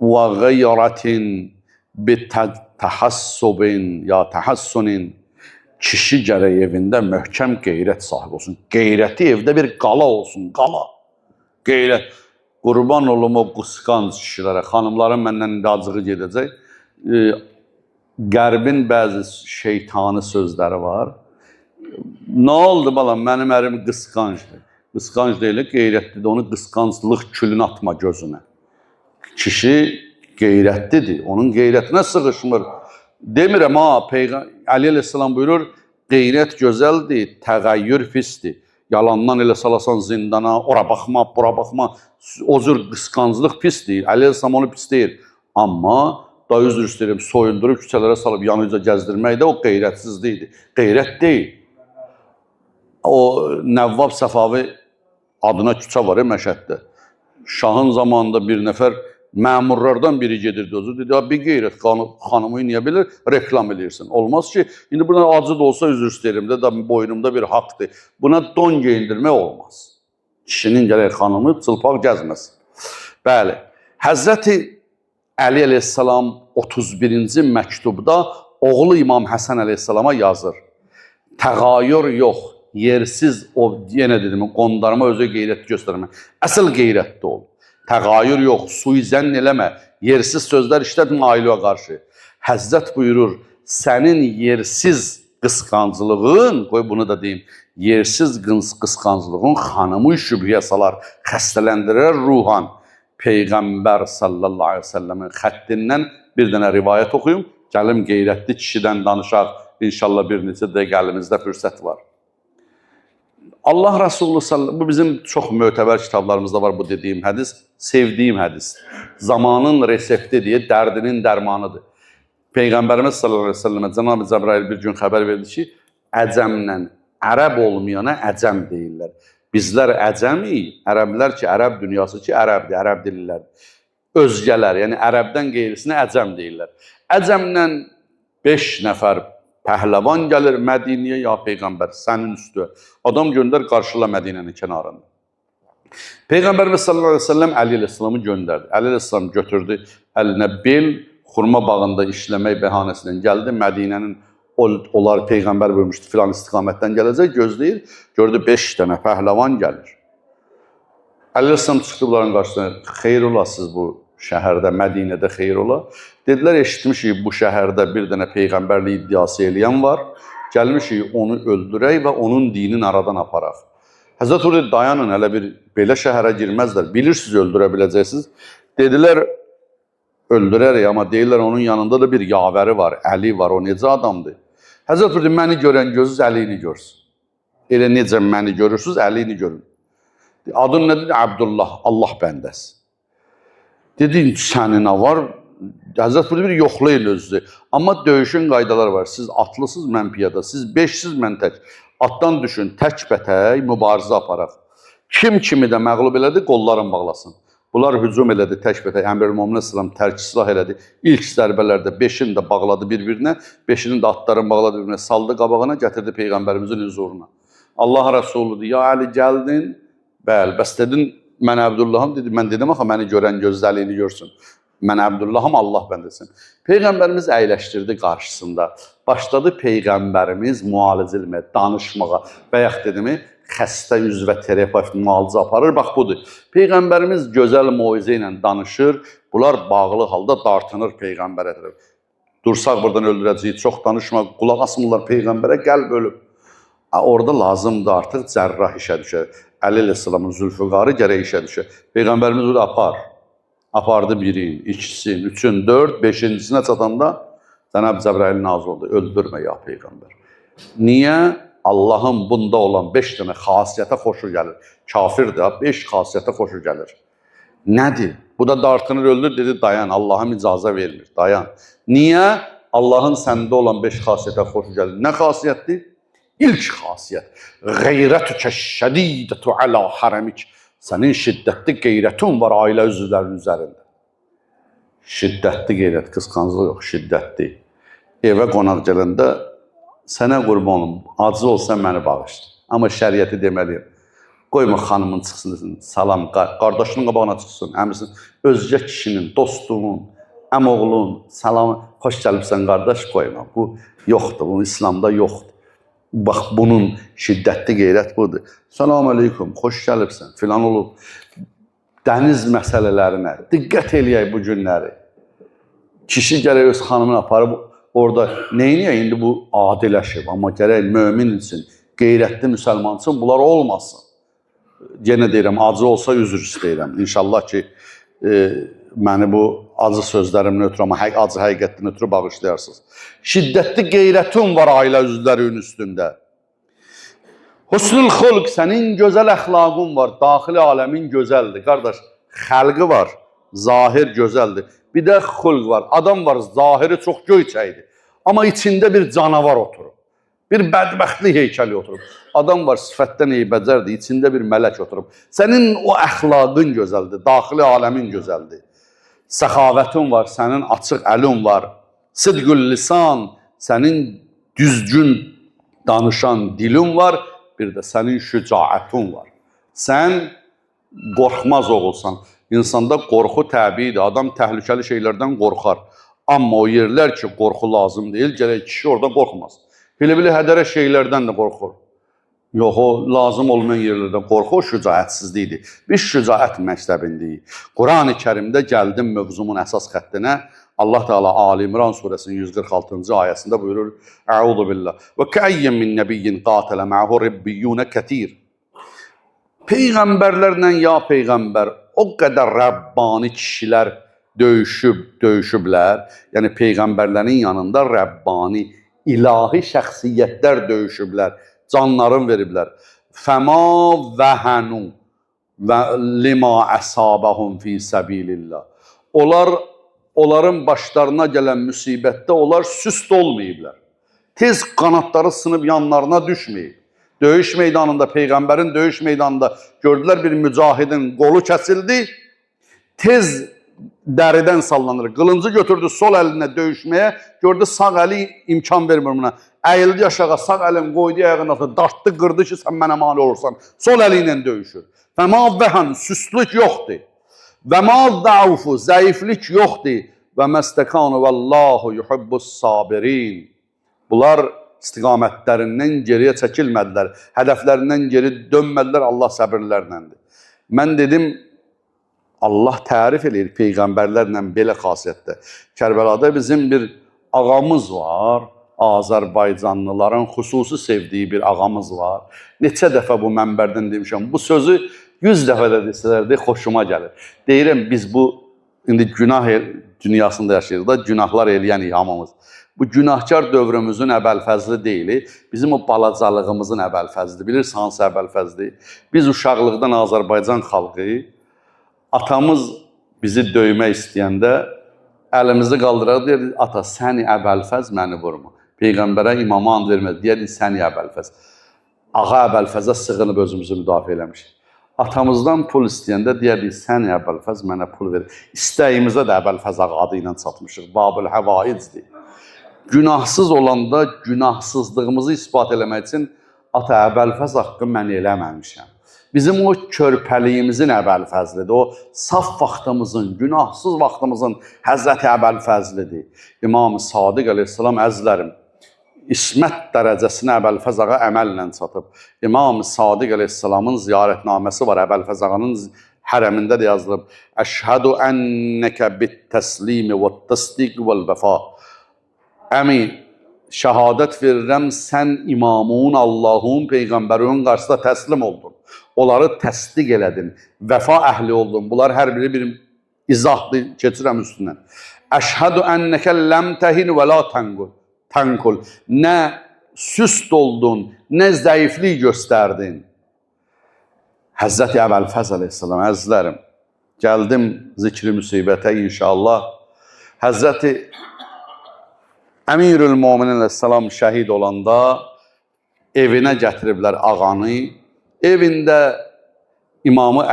وَغَيْرَةٍ بِتَحَسُّبٍ ya təhəssunin. Kişi gərək evində möhkəm qeyrət sahibi olsun. Qeyrəti evdə bir qala olsun, qala. Qeyrət. Qurban olum o qısqanc kişilərə, xanımların məndən acığı gedəcək. Qərbin bəzi şeytani sözləri var. Nə oldu balam, mənim ərim qısqancdır. Qısqanc deyil, qeyrətlidir, onu qısqanclıq külünü atma gözünə. Kişi qeyrətlidir, onun qeyrətinə sığışmır. Demirəm, Əli əleyhissalam buyurur, qeyrət gözəldir, təğəyyür pisdir. Yalandan elə salasan zindana, ora baxma, bura baxma, o cür qısqanclıq pisdir. Əli əleyhissalam onu pis deyir. Amma, da üzr istəyirəm, soyundurub küçələrə salıb yanıca gəzdirmək də o qeyrətsizlikdir. Qeyrət deyil. O Nəvvab Səfavi adına küçə var Məşəddə. Şahın zamanında bir nəfər məmurlardan biri gedirdi özü. Dedi, bir qeyrət xanımı niyə bilir, reklam edirsin. Olmaz ki, indi buradan acı da olsa üzr istəyirəm də boynumda bir haqdır. Buna don geyindirmək olmaz. Kişinin gərək xanımı çılpaq gəzməsin. Bəli, Həzrəti Əli əleyhissalam 31-ci məktubda oğlu İmam Həsən əleyhissalama yazır. Təğayür yox, yersiz, o yenə dedim, qondarma özə qeyrət göstərmə. Əsl qeyrətli ol. Təğayür yox, suizən eləmə, yersiz sözlər işlətmə ailəyə qarşı. Həzzət buyurur, sənin yersiz qısqanclığın, qoy bunu da deyim, yersiz qısqanclığın xanımı şübhəyə salar, xəstələndirər ruhan. Peyğəmbər sallallahu aleyhi ve sellemin xəttindən bir dənə rivayət oxuyum, gəlim qeyrətli kişidən danışaq, inşallah bir neçə dəqiqə əlimizdə fürsət var. Allah Resulü sallallahu, bu bizim çox mötəbər kitablarımızda var bu dediyim hədis, sevdiyim hədis. Zamanın resepti deyə dərdinin dərmanıdır. Peyğəmbərimiz sallallahu aleyhi ve sellemə Cənab-ı Cəbrail bir gün xəbər verdi ki, əcəmlə ərəb olmayana əcəm deyirlər. Bizlər əcəmiyik, ərəblər ki, ərəb dünyası ki, ərəbdir, ərəb dillər. Özgələr, yəni ərəbdən qeyrisinə əcəm deyirlər. Əcəmlə 5 nəfər pəhləvan gəlir Mədiniyə, ya Peyğəmbər, sənin üstü. Adam göndər, qarşıla Mədinənin kənarında. Peyğəmbərimiz sallallahu aleyhi ve sellem Əli əleyhissalamı göndərdi. Əli əleyhissalam götürdü əlinə bel, xurma bağında işləmək bəhanəsindən gəldi. Mədinənin onlar Peyğəmbər buyurmuşdu, filan istiqamətdən gələcək, gözləyir. Gördü 5 dənə pəhləvan gəlir. Əli əleyhissalam çıxdı bunların qarşısına, xeyr ola siz bu şəhərdə, Mədinədə xeyr ola. Dedilər, eşitmişik bu şəhərdə bir dənə Peyğəmbərlik iddiası eləyən var. Gəlmişik onu öldürək və onun dinini aradan aparaq. Həzrət Ulu dayanın, hələ bir belə şəhərə girməzlər. Bilirsiniz, öldürə biləcəksiniz. Dedilər, öldürərik, amma deyirlər, onun yanında da bir yavəri var, Əli var, o necə adamdır? Həzrət Ulu, məni görən gözünüz Əliyini görsün. Elə necə məni görürsünüz, Əliyini görün. Adın nədir? Abdullah, Allah bəndəsi. Dedi, sənin nə var? Həzrət Ulu bir yoxlayın özünüzü. Amma döyüşün qaydaları var. Siz atlısınız, mən piyada. Siz 5-siz, mən tək. Atdan düşün, tək-bətək mübarizə aparaq. Kim kimi də məğlub elədi, qollarını bağlasın. Bunlar hücum elədi, tək-bətək. Əmr-i-Mömin əsələm tərk silah elədi. İlk zərbələrdə 5-ini də bağladı bir-birinə, 5-ini də atlarını bağladı bir-birinə, saldı qabağına, gətirdi Peyğəmbərimizin huzuruna. Allah Rəsuludur, ya Əli gəldin, bəl, bəs dedin, mən Əbdullahım, dedi, mən dedim, axı, məni görən gözəliyini görsün. Mən Əbdullahım, Allah bəndəsin. Peyğəmbərimiz əyləşdirdi qarşısında. Başladı Peyğəmbərimiz müalicə etməyə, danışmağa və yaxud dedimi, xəstə üzvə terapevt müalicə aparır. Bax, budur. Peyğəmbərimiz gözəl moizə ilə danışır. Bunlar bağlı halda dartınır Peyğəmbərə. Dursaq buradan öldürəcəyik, çox danışma, qulaq asmırlar Peyğəmbərə, qəlb ölüb. Orada lazımdır artıq cərrah işə düşər. Əli əleyhissalamın Zülfüqarı gərək işə düşər. Peyğəmbərimiz onu apar. Apardı birin, ikisi, üçün, 4, 5-cinə çatanda Cənab Cəbrail nazil oldu. Öldürmə ya Peyğəmbər. Niyə? Allahın bunda olan 5 dənə xasiyyətə xoşu gəlir. Kafirdir, 5 xasiyyətə xoşu gəlir. Nədir? Bu da dartınır, öldür, dedi, dayan, Allahım icazə vermir, dayan. Niyə? Allahın səndə olan 5 xasiyyətə xoşu gəlir. Nə xasiyyətdir? İlk xasiyyət. Qeyrətükə şədidətü alə hərəmik. Sənin şiddətli qeyrətin var ailə üzvlərinin üzərində. Şiddətli qeyrət, qısqanclıq yox, şiddətli. Evə qonaq gələndə sənə qurbanım, acı olsan məni bağışdır. Amma şəriəti deməliyim. Qoyma xanımın çıxsın, salam, qardaşının qabağına çıxsın, əmisin, özgə kişinin, dostunun, əmoğlun, salamı, xoş gəlibsən qardaş, qoyma. Bu yoxdur, bu İslamda yoxdur. Bax, bunun şiddətli qeyrət budur. Salam aleyküm, xoş gəlibsən, filan olub. Dəniz məsələlərinə diqqət eləyək bu günləri. Kişi gərək öz xanımını aparıb, orada neyiniyə indi bu adiləşib, amma gərək mömin üçün, qeyrətli müsəlman üçün bunlar olmasın. Yenə deyirəm, acı olsa üzr istəyirəm. İnşallah ki, məni bu acı sözlərimlə ötürü, amma acı həqiqətdən ötürü bağışlayarsınız. Şiddətli qeyrətin var ailə üzvlərinin üstündə. Husnul xulq, sənin gözəl əxlaqın var, daxili aləmin gözəldir. Qardaş, xəlqi var, zahir gözəldir. Bir də xulq var, adam var, zahiri çox göyçəkdir. Amma içində bir canavar oturub. Bir bədbəxtlik heykəli oturub. Adam var, sifətdən eybəcərdir, içində bir mələk oturub. Sənin o əxlaqın gözəldir, daxili aləmin gözəldir. Səxavətin var, sənin açıq əlin var. Sidqül lisan, sənin düzgün danışan dilin var. Bir də sənin şücaətin var. Sən qorxmaz oğulsan. İnsanda qorxu təbiidir. Adam təhlükəli şeylərdən qorxar. Amma o yerlər ki, qorxu lazım deyil, gərək kişi orada qorxmaz. Belə-belə hədərə şeylərdən də qorxur. Yox, o lazım olmayan yerlərdən qorxu, o şücaətsizlikdir. Biz şücaət məktəbindəyik. Quran-ı Kərimdə gəldim mövzumun əsas xəttinə. Allah Teala Ali İmran surəsinin 146-cı ayəsində buyurur: Əuzu billah. Və kəyyən min nəbiyyin qatilə mə'hu ribbiyyunə kətir. Peyğəmbərlərlə ya Peyğəmbər, o qədər Rəbbani kişilər döyüşüblər. Yəni Peyğəmbərlərin yanında Rəbbani, ilahi şəxsiyyətlər döyüşüblər, canlarını veriblər. Fəma vəhənu və lima əsabəhum fi səbilillah. Onların başlarına gələn müsibətdə onlar süst olmayıblar. Tez qanatları sınıb yanlarına düşməyib. Döyüş meydanında, Peyğəmbərin döyüş meydanında gördülər bir mücahidin qolu kəsildi. Tez dəridən sallanır. Qılıncı götürdü sol əlinə döyüşməyə. Gördü sağ əli imkan vermir buna. Əyildi aşağı, sağ əlin qoydu ayağının altına, dartdı, qırdı ki, sən mənə mani olursan. Sol əli ilə döyüşür. Və ma vəhən, süstlük yoxdur. Və ma zəufu, zəiflik yoxdur. Və məstəkanu vəllahu yuhibbus sabirin. Bunlar istiqamətlərindən geriyə çəkilmədilər. Hədəflərindən geri dönmədilər. Allah səbirlərləndir. Mən dedim, Allah tərif edir peyğəmbərlərlə belə xasiyyətdə. Kərbəlada bizim bir ağamız var. Azərbaycanlıların xüsusi sevdiyi bir ağamız var. Neçə dəfə bu mənbərdən demişəm. Bu sözü 100 dəfə də desələrdi, xoşuma gəlir. Deyirəm, biz bu, indi günah dünyasında yaşayırıq da, günahlar eləyən hamımız. Bu günahkar dövrümüzün əvvəlfəzli deyil, bizim o balacalığımızın əvvəlfəzlidir. Bilirsən hansı əvvəlfəzlidir? Biz uşaqlıqdan Azərbaycan xalqı, atamız bizi döymək istəyəndə əlimizi qaldıraq, deyirdi, ata, səni əvvəlfəz məni vurma. Peyğəmbərə imama and vermədi, deyirdi, səni əvvəlfəz. Ağa əvvəlfəzə sığınıb özümüzü müdafiə eləmişik. Atamızdan pul istəyəndə deyirdi, səni əvvəlfəz mənə pul verir. İstəyimizə də əvvəlfəz ağa adı ilə çatmışıq. Babül həvaicdir. Günahsız olanda günahsızlığımızı ispat eləmək üçün ata əvvəlfəz haqqı mən eləməmişəm. Bizim o körpəliyimizin əvvəlfəzlidir. O saf vaxtımızın, günahsız vaxtımızın Həzrəti əvvəlfəzlidir. İmam-ı Sadiq əleyhissalam əzlərim, İsmət dərəcəsinə Əbəlfəz ağa əməllə çatıb. İmam-ı Sadiq əleyhissalamın ziyarətnaməsi var. Əbəlfəz ağanın hərəmində də yazılıb. Əşhədu ənnəkə bit-təslimi və-təsdiq vəl-vəfa. Əmi, şəhadət verirəm, sən imamın, Allahın, Peyğəmbərin qarşısında təslim oldun. Onları təsdiq elədin. Vəfa əhli oldun. Bunlar hər biri bir izahdır, keçirəm üstündən. Əşhədu ənnəkə ləm təhin və la təngul. Nə süst oldun, nə zəiflik göstərdin. Həzrəti Əbəlfəz əleyhissalam, əzizlərim, gəldim zikri müsibətə inşallah. Həzrəti Əmirül Müminin əleyhissalam şəhid olanda evinə gətiriblər ağanı. Evində imamı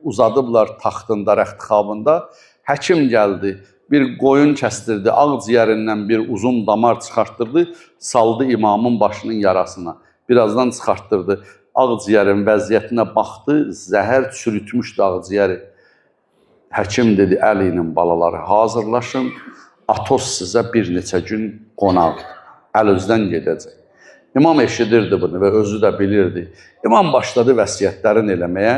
uzadıblar taxtında, rəxtxabında. Həkim gəldi. Bir qoyun kəstirdi, ağciyərindən bir uzun damar çıxartdırdı, saldı imamın başının yarasına. Birazdan çıxartdırdı, ağciyərin vəziyyətinə baxdı, zəhər çürütmüşdü ağciyəri. Həkim dedi, Əlinin balaları hazırlaşın, Atos sizə bir neçə gün qonaq, Əlüzdən gedəcək. İmam eşidirdi bunu və özü də bilirdi. İmam başladı vəsiyyətlərin eləməyə,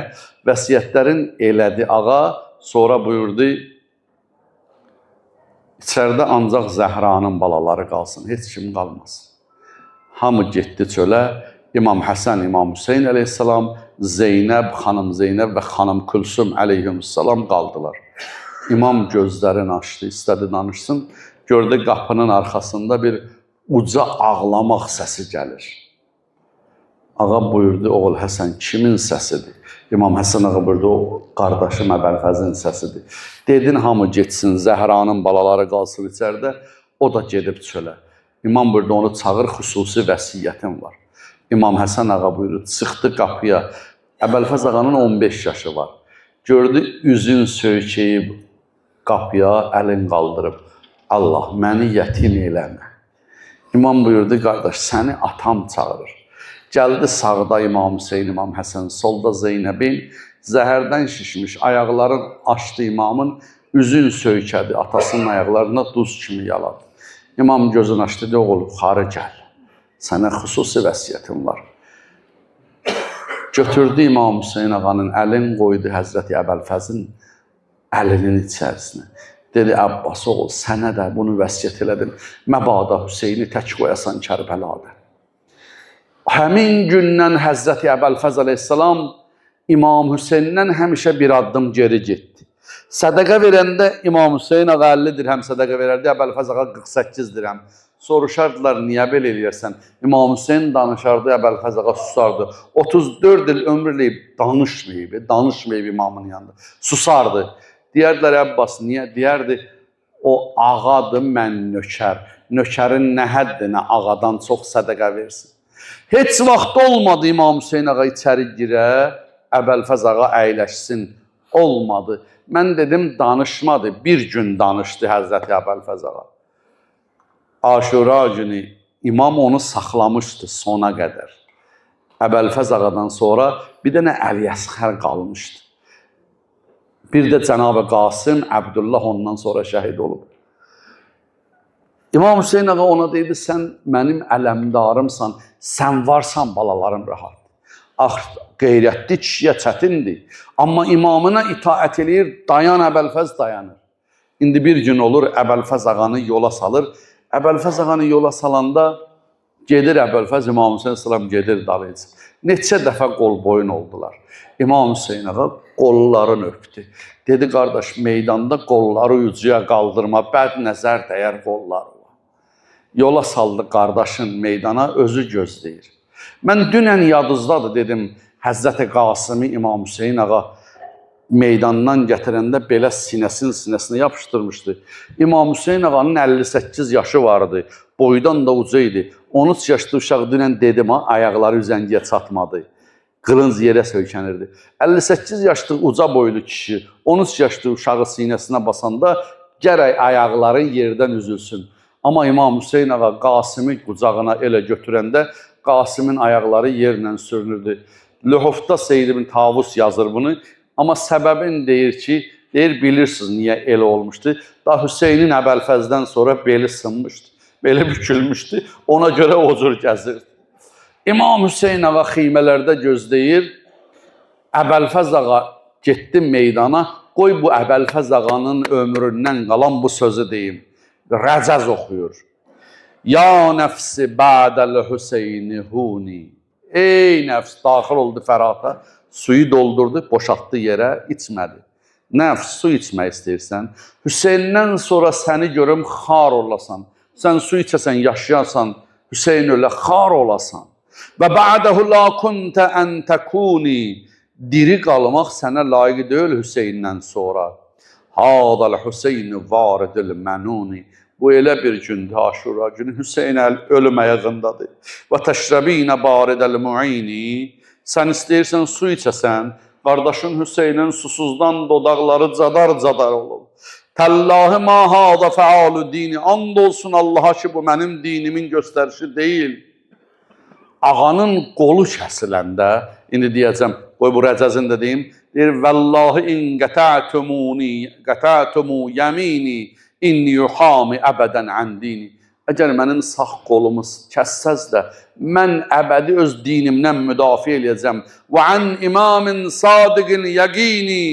vəsiyyətlərin elədi ağa, sonra buyurdu, İçəridə ancaq Zəhranın balaları qalsın, heç kim qalmasın. Hamı getdi çölə, İmam Həsən, İmam Hüseyin əleyhissalam, Zeynəb, xanım Zeynəb və xanım Külsüm əleyhissalam qaldılar. İmam gözlərini açdı, istədi danışsın, gördü qapının arxasında bir uca ağlamaq səsi gəlir. Ağa buyurdu, oğul Həsən, kimin səsidir? İmam Həsən ağa buyurdu, o qardaşım Əbəlfəzin səsidir. Dedin, hamı getsin, Zəhranın balaları qalsın içəridə, o da gedib çölə. İmam buyurdu, onu çağır, xüsusi vəsiyyətim var. İmam Həsən ağa buyurdu, çıxdı qapıya. Əbəlfəz ağanın 15 yaşı var. Gördü, üzün söykəyib qapıya, əlin qaldırıb. Allah, məni yetim eləmə. İmam buyurdu, qardaş, səni atam çağırır. Gəldi sağda İmam Hüseyin, İmam Həsən, solda Zeynəbin, zəhərdən şişmiş, ayaqların açdı imamın, üzün söykədi, atasının ayaqlarına duz kimi yaladı. İmam gözünü açdı, dedi, oğul, xarı gəl, sənə xüsusi vəsiyyətim var. Götürdü İmam Hüseyin ağanın əlin, qoydu Həzrəti Əbəlfəzin əlinin içərisinə. Dedi, Əbbas oğul, sənə də bunu vəsiyyət elədin, məbada Hüseyini tək qoyasan Kərbəlada. Həmin gündən Həzrəti Əbəlfəz əleyhissalam İmam Hüseyndən həmişə bir addım geri getdi. Sədəqə verəndə İmam Hüseyin ağa 50 dirhəm sədəqə verərdi, Əbəlfəz ağa 48 dirhəm. Soruşardılar, niyə belə eləyərsən? İmam Hüseyin danışardı, Əbəlfəz ağa susardı. 34 il ömürləyib danışmayıb imamın yanında. Susardı. Deyərdilər, Əbbas, niyə? Deyərdi, o ağadır, mən nökər. nökərin nə həddinə ağadan çox sədəqə versin. Heç vaxt olmadı İmam Hüseyin ağa içəri girə, Əbəlfəz ağa əyləşsin. Olmadı. Mən dedim danışmadı. Bir gün danışdı Həzrəti Əbəlfəz ağa. Aşura günü imam onu saxlamışdı sona qədər. Əbəlfəz ağadan sonra bir dənə Əliyəsxər qalmışdı. Bir də Cənab-ı Qasım, Əbdullah ondan sonra şəhid olub. İmam Hüseyin ağa ona deydi, sən mənim ələmdarımsan, sən varsan balalarım rahat. Qeyrətli kişiyə çətindir. Amma imamına itaət eləyir, dayan Əbəlfəz dayanır. İndi bir gün olur, Əbəlfəz ağanı yola salır. Əbəlfəz ağanı yola salanda gedir Əbəlfəz, İmam Hüseyin salam gedir dalayıcı. Neçə dəfə qol boyun oldular. İmam Hüseyin ağa qollarını öpdü. Dedi, qardaş, meydanda qolları ucuya qaldırma, bəd nəzər dəyər qolları. Yola saldı qardaşın meydana, özü gözləyir. Mən dünən yadızdadır, dedim, Həzrəti Qasımı İmam Hüseyin ağa meydandan gətirəndə belə sinəsinə yapışdırmışdı. İmam Hüseyin ağanın 58 yaşı vardı, boydan da uca idi. 13 yaşlı uşaq dünən dedim, ayaqları üzəngiyə çatmadı. Qılınc yerə söykənirdi. 58 yaşlı uca boylu kişi, 13 yaşlı uşağı sinəsinə basanda gərək ayaqların yerdən üzülsün. Amma İmam Hüseyin ağa Qasımı qucağına elə götürəndə Qasımın ayaqları yerlə sürünürdü. Lühufda Seyyid ibn Tavus yazır bunu. Amma səbəbin deyir ki, bilirsiniz niyə elə olmuşdu. Da Hüseynin Əbəlfəzdən sonra beli sınmışdı, beli bükülmüşdü. Ona görə o cür gəzirdi. İmam Hüseyin ağa xeymələrdə gözləyir. Əbəlfəz ağa getdi meydana. Qoy bu Əbəlfəz ağanın ömründən qalan bu sözü deyim. Rəcəz oxuyur. Ya nəfsi bədəl Hüseyni huni. Ey nəfs, daxil oldu fərata. Suyu doldurdu, boşaltdı yerə, içmədi. Nəfs, su içmək istəyirsən. Hüseyndən sonra səni görüm, xar olasan. Sən su içəsən, yaşayasan, Hüseyin ölə xar olasan. Və bə'dəhu la kuntə ən təkuni. Diri qalmaq sənə layiq deyil Hüseyindən sonra. Hadəl Hüseyni varidil mənuni. Bu elə bir gündür, Aşura günü. Hüseyin ölüm ayağındadır. Və təşrəbinə baridəl mu'ini. Sən istəyirsən su içəsən, qardaşın Hüseynin susuzdan dodaqları cadar olur. Təllahi ma hada fəalu dini. And olsun Allaha ki, bu mənim dinimin göstərişi deyil. Ağanın qolu kəsiləndə, indi deyəcəm, qoy bu rəcəzini də deyim, deyir, Vəllahi in qətətumu yəmini inni yuhami əbədən ən dini. Əgər mənim sağ qolumu kəssəz də, mən əbədi öz dinimdən müdafiə eləyəcəm. Və ən imamin sadiqin yəqini,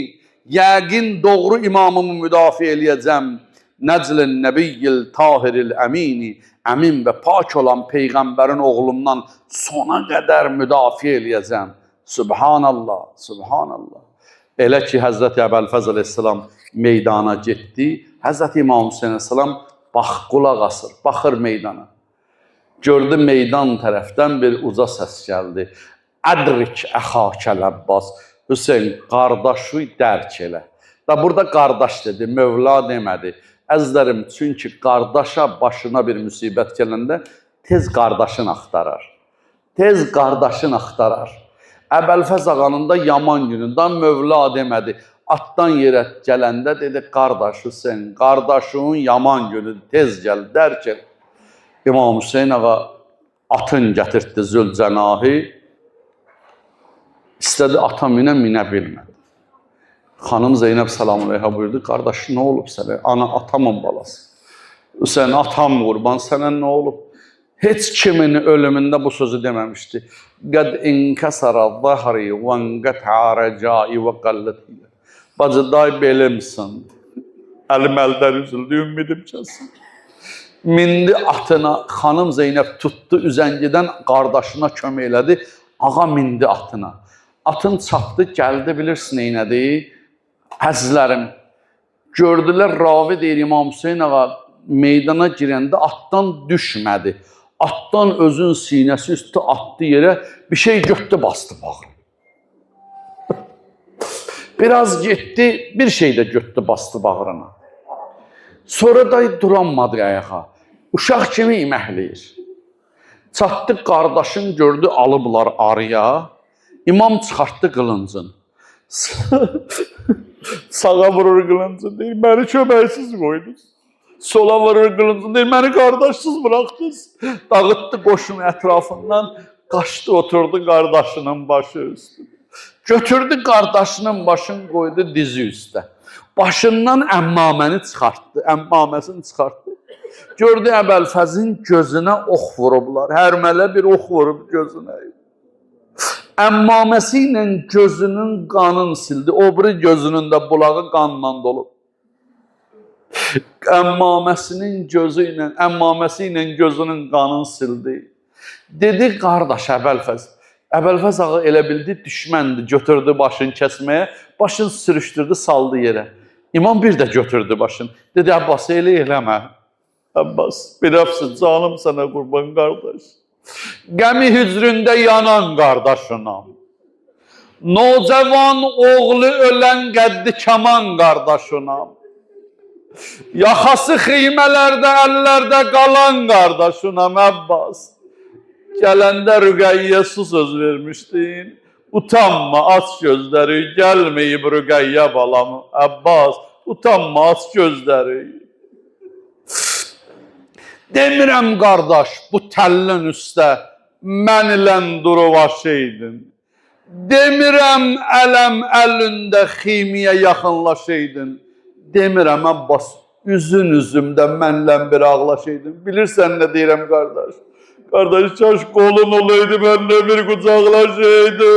yəqin doğru imamımı müdafiə eləyəcəm. Nəclin nəbiyyil tahiril əmini, əmin və pak olan Peyğəmbərin oğlumdan sona qədər müdafiə eləyəcəm. Subhanallah, subhanallah. Elə ki, Həzrəti Əbəlfəz əleyhissalam meydana getdi, Həzrəti İmam Hüseyin əleyhissalam qulaq asır, baxır meydana. Gördü meydan tərəfdən bir uca səs gəldi. Ədrik əxakəl Əbbas. Hüseyin, qardaşı dərk elə. Da burada qardaş dedi, Mövla demədi. Əzlərim, çünki qardaşa başına bir müsibət gələndə tez qardaşın axtarar. Tez qardaşın axtarar. Əbəlfəz ağanın da yaman günündə Mövla demədi. Atdan yerə gələndə dedi, qardaş Hüseyin, qardaşının yaman günü tez gəl, dərk el. İmam Hüseyin ağa atın gətirdi Zülcənahi, istədi ata minə bilmədi. Xanım Zeynəb salamu aleyhə buyurdu, qardaş nə olub sənə? Ana atamın balası. Hüseyin, atam qurban, sənə nə olub? Heç kimin ölümündə bu sözü deməmişdi. Qəd inkəsara zahri və înqətə rəcai və qəllətilə. Bacı, day belimsin, əlim əldən üzüldü, ümidim kəsin. Mindi atına, xanım Zeynəb tutdu üzəngidən, qardaşına kömək elədi, ağa mindi atına. Atın çapdı, gəldi, bilirsin neynədi? Əzizlərim, gördülər, ravi deyir İmam Hüseyin ağa, meydana girəndə atdan düşmədi. Atdan özün sinəsi üstü atdı yerə, bir şey götdü, bastı bağı. Biraz getdi, bir şey də götdü, bastı bağrına. Sonra da duranmadı ayağa. Uşaq kimi iməhləyir. Çatdı qardaşın gördü alıblar arıya. İmam çıxartdı qılıncın. Sağa vurur qılıncın deyir, məni köməksiz qoydunuz. Sola vurur qılıncın deyir, məni qardaşsız bıraxdınız. Dağıtdı qoşun ətrafından, qaçdı oturdu qardaşının başı üstü. Götürdü qardaşının başını qoydu dizi üstə. Başından əmmaməni çıxartdı, əmmaməsini çıxartdı. Gördü Əbəlfəzin gözünə ox vurublar, hərmələ bir ox vurub gözünə. Əmmaməsi ilə gözünün qanını sildi, o biri gözünün də bulağı qanla dolub. Əmmaməsi ilə gözünün qanını sildi. Dedi qardaş Əbəlfəz. Əbəlfəz ağa elə bildi düşməndir, götürdü başını kəsməyə, başını sürüşdürdü, saldı yerə. İmam bir də götürdü başını. Dedi Abbas elə eləmə. Abbas, bir əfsin, canım sənə qurban qardaş. Qəmi hüzründə yanan qardaşınam. Nocavan oğlu ölən qəddi kaman qardaşınam. Yaxası xeymələrdə, əllərdə qalan qardaşınam Abbas. Gələndə Rüqəyyə su söz vermişdin. Utanma, aç gözləri, gəlməyib Rüqəyyə balamı. Abbas, utanma, aç gözləri. Demirəm qardaş, bu təllin üstə mən ilən duruvaşaydın. Demirəm ələm əlində ximiyə yaxınlaşaydın. Demirəm Abbas, üzün üzümdə mənlə bir ağlaşaydın. Bilirsən nə deyirəm qardaş? Qardaş, kaş qolun olaydı, mənlə bir qucaqlaşaydın.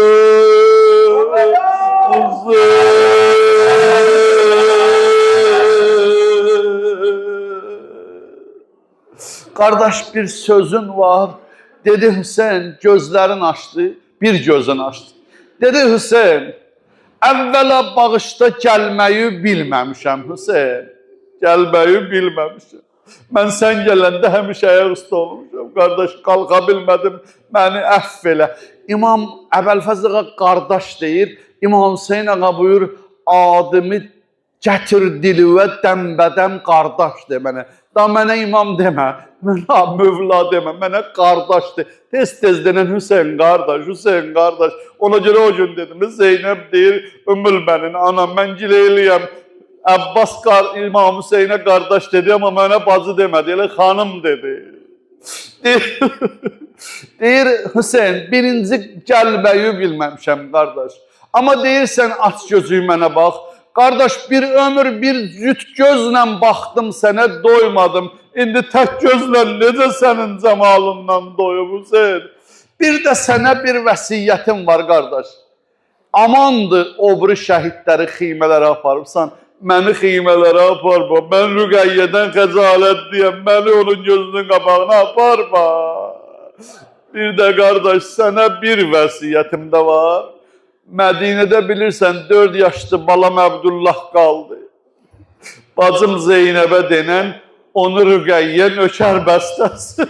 Qardaş, bir sözün var. Dedi Hüseyin, gözlərini açdı, bir gözünü açdı. Dedi Hüseyin, əvvəla bağışda gəlməyi bilməmişəm Hüseyin. Gəlməyi bilməmişəm. Mən sən gələndə həmişə ayaq üstə olmuşam. Qardaş, qalqa bilmədim, məni əff elə. İmam Əbəlfəz ağa qardaş deyir. İmam Hüseyin ağa buyur, adımı gətir dilivə dəmbədəm qardaş de mənə. Da mənə imam demə, mənə mövla demə, mənə qardaş de. Tez-tez denən Hüseyin qardaş, Hüseyin qardaş. Ona görə o gün dedim, Zeynəb deyir, Ümmül mənin anam, mən gileyliyəm. Abbas İmam Hüseyinə qardaş dedi, amma mənə bacı demədi, elə xanım dedi. Deyir Hüseyin, birinci gəlbəyi bilməmişəm qardaş. Amma deyirsən, aç gözüyü mənə bax. Qardaş, bir ömür, bir cüt gözlə baxdım sənə, doymadım. İndi tək gözlə necə sənin cəmalından doyum Hüseyin? Bir də sənə bir vəsiyyətim var qardaş. Amandır, o biri şəhidləri xiymələrə aparıbsan, məni xiymələrə aparma. Mən Rüqəyyədən xəcalətliyəm, məni onun gözünün qabağına aparma. Bir də qardaş, sənə bir vəsiyyətim də var. Mədinədə bilirsən, 4 yaşlı balam Əbdullah qaldı. Bacım Zeynəbə denən, onu Rüqəyyə nökər bəstəsi.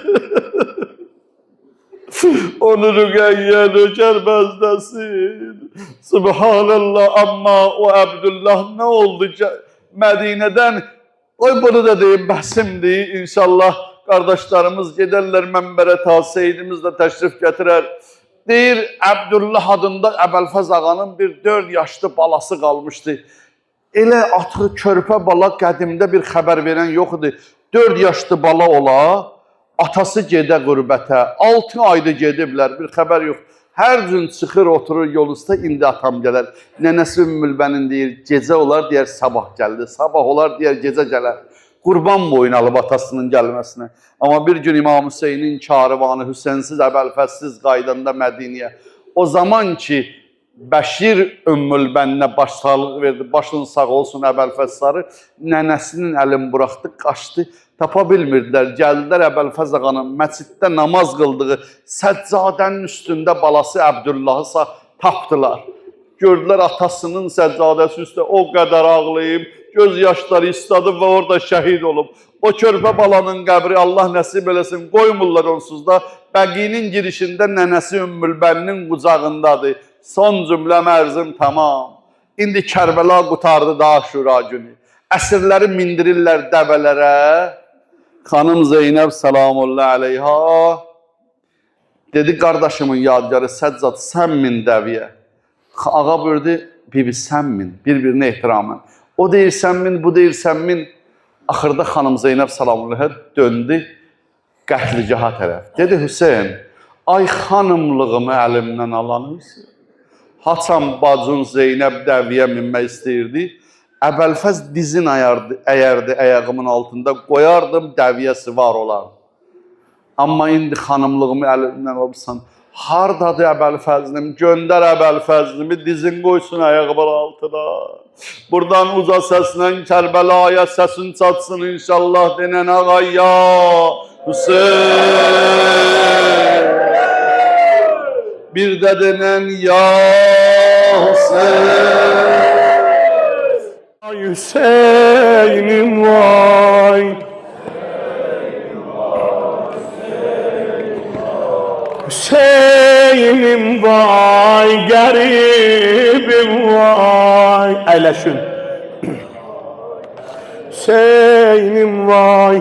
Onu Rüqəyyə nökər bəstəsin. Subhanallah, amma o Əbdullah nə oldu ki? Mədinədən, oy bunu da deyim, bəsimdir. İnşallah qardaşlarımız gedərlər mənbərə, Seyyidimiz də təşrif gətirər. Deyir, Əbdullah adında Əbəlfəz ağanın bir 4 yaşlı balası qalmışdı. Elə atı körpə bala qədimdə bir xəbər verən yoxdur. 4 yaşlı bala ola, atası gedə qürbətə. 6 ayda gediblər, bir xəbər yox. Hər gün çıxır, oturur yol üstə, indi atam gələr. Nənəsi Ümmülbənin deyir, gecə olar, deyər, sabah gəldi. Sabah olar, deyər, gecə gələr. Qurban boyun alıb atasının gəlməsinə. Amma bir gün İmam Hüseynin karvanı Hüseynsiz, Əbəlfəzsiz qaydanda Mədiniyə. O zaman ki, Bəşir Ümmülbəninə başsağlıq verdi, başın sağ olsun Əbəlfəz sarı, nənəsinin əlini buraxdı, qaçdı, tapa bilmirdilər. Gəldilər Əbəlfəz ağanın məsciddə namaz qıldığı səccadənin üstündə balası Əbdullahı tapdılar. Gördülər atasının səccadəsi üstə o qədər ağlayıb, göz yaşları istadı və orada şəhid olub. O körpə balanın qəbri Allah nəsib eləsin, qoymurlar onsuz da. Bəqinin girişində nənəsi Ümmülbəninin qucağındadır. Son cümləm ərzim tamam. İndi Kərbəla qutardı da Aşura günü. Əsirləri mindirirlər dəvələrə. Xanım Zeynəb salamullah aleyha dedi, qardaşımın yadigarı Səccad sən min dəviyə. Ağa buyurdu, bibi sən min, bir-birinə ehtiramən. O deyir sən min, bu deyir sən min. Axırda xanım Zeynəb salamullahə döndü qətligaha tərəf. Dedi, Hüseyin, ay xanımlığımı əlimdən alanız. Haçan bacın Zeynəb dəviyə minmək istəyirdi. Əvvəlfəz dizin əyərdi ayağımın altında, qoyardım, dəviyəsi var olar. Amma indi xanımlığımı əlimdən alırsan. Hardadır Əbəlfəzlim? Göndər Əbəlfəzlimi, dizin qoysun ayağımın altına. Buradan uca səslə Kərbəlaya səsin çatsın inşallah denən ağa ya Hüseyin. Bir də denən ya Hüseyin. Hüseyin'im vay, Hüseyin'im vay, garibim vay. Əyləşin. Hüseyin'im vay,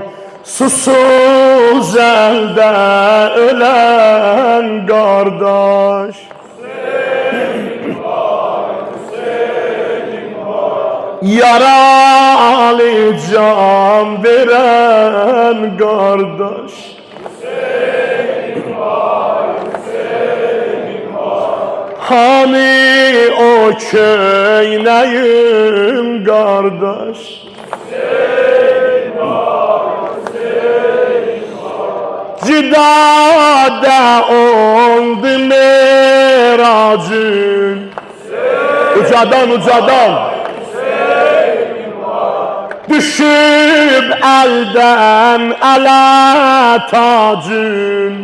susuz əldə ölen qardaş. Yaralı can veren kardeş. Hani o köynəyim kardeş. Cidada oldu meracın. Ucadan. Düşüb əldən ələ tacın.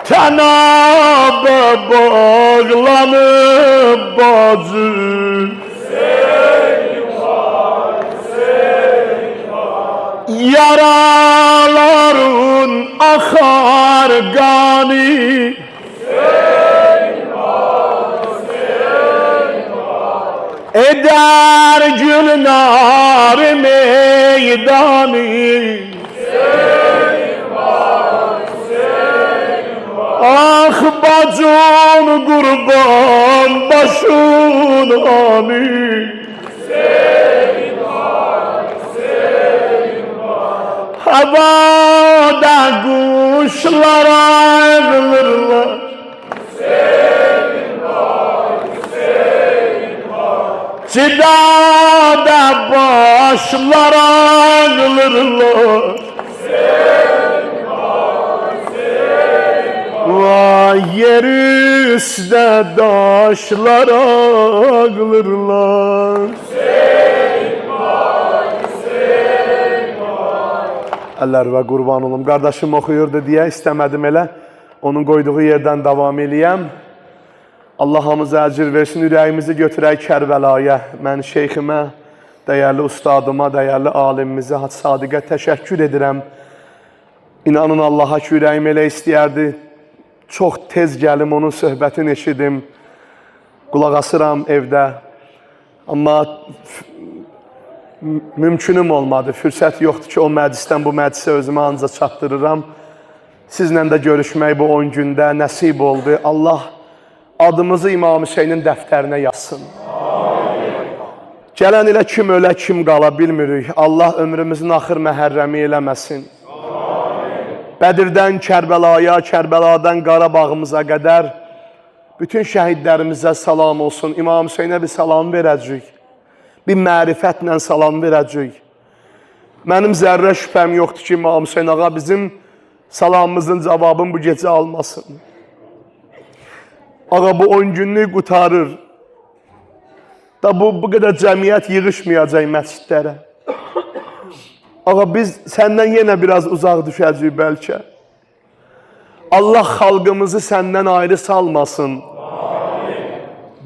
Tənabə bağlanıb bacın. Yaraların axar qani. Eder gülnar meydanı. Ah bacım kurban başın hani. Havada kuşlar ayrılırlar. Cidada başlar ağlırlar. Vay yer üstə daşlar ağlırlar. Əllərinə qurban olum. Qardaşım oxuyurdu deyə istəmədim elə. Onun qoyduğu yerdən davam eləyəm. Allah hamıza əcir versin, ürəyimizi götürək Kərbəlaya. Mən şeyximə, dəyərli ustadıma, dəyərli alimimizə, Hacı Sadiqə təşəkkür edirəm. İnanın Allaha ki, ürəyim elə istəyərdi. Çox tez gəlim, onun söhbətini eşidim. Qulaq asıram evdə. Amma mümkünüm olmadı, fürsət yoxdur ki, o məclisdən bu məclisə özümə ancaq çatdırıram. Sizlə də görüşmək bu 10 gündə nəsib oldu. Allah adımızı İmam Hüseynin dəftərinə yazsın. Gələn ilə kim ölə, kim qala bilmirik. Allah ömrümüzün axır məhərrəmi eləməsin. Bədirdən Kərbəlaya, Kərbəladan Qarabağımıza qədər bütün şəhidlərimizə salam olsun. İmam Hüseynə bir salam verəcək. Bir mərifətlə salam verəcək. Mənim zərrə şübhəm yoxdur ki, İmam Hüseyn ağa bizim salamımızın cavabını bu gecə almasın. Ağa bu 10 günlük qutarır. Da bu qədər cəmiyyət yığışmayacaq məscidlərə. Ağa biz səndən yenə biraz uzaq düşəcəyik bəlkə. Allah xalqımızı səndən ayrı salmasın.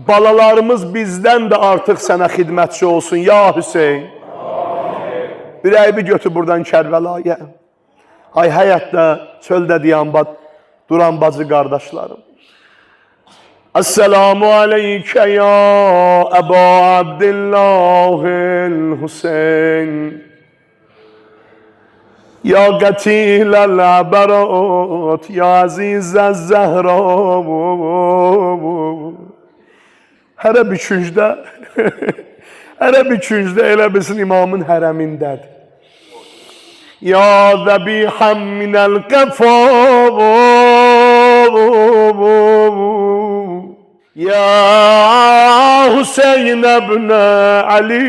Balalarımız bizdən də artıq sənə xidmətçi olsun, ya Hüseyin. Ürəyimi götür buradan Kərbəlaya. Ay həyətdə, çöldə duran bacı qardaşlarım. السلام عليك يا أبا عبد الله الحسين يا قتيل العبرات يا عزيز الزهراء. Hərə bir küncdə hərə bir küncdə elə bilsin imamın hərəmindədir. Ya zəbihən minəl qəfa Ya Hüseyin ibn Ali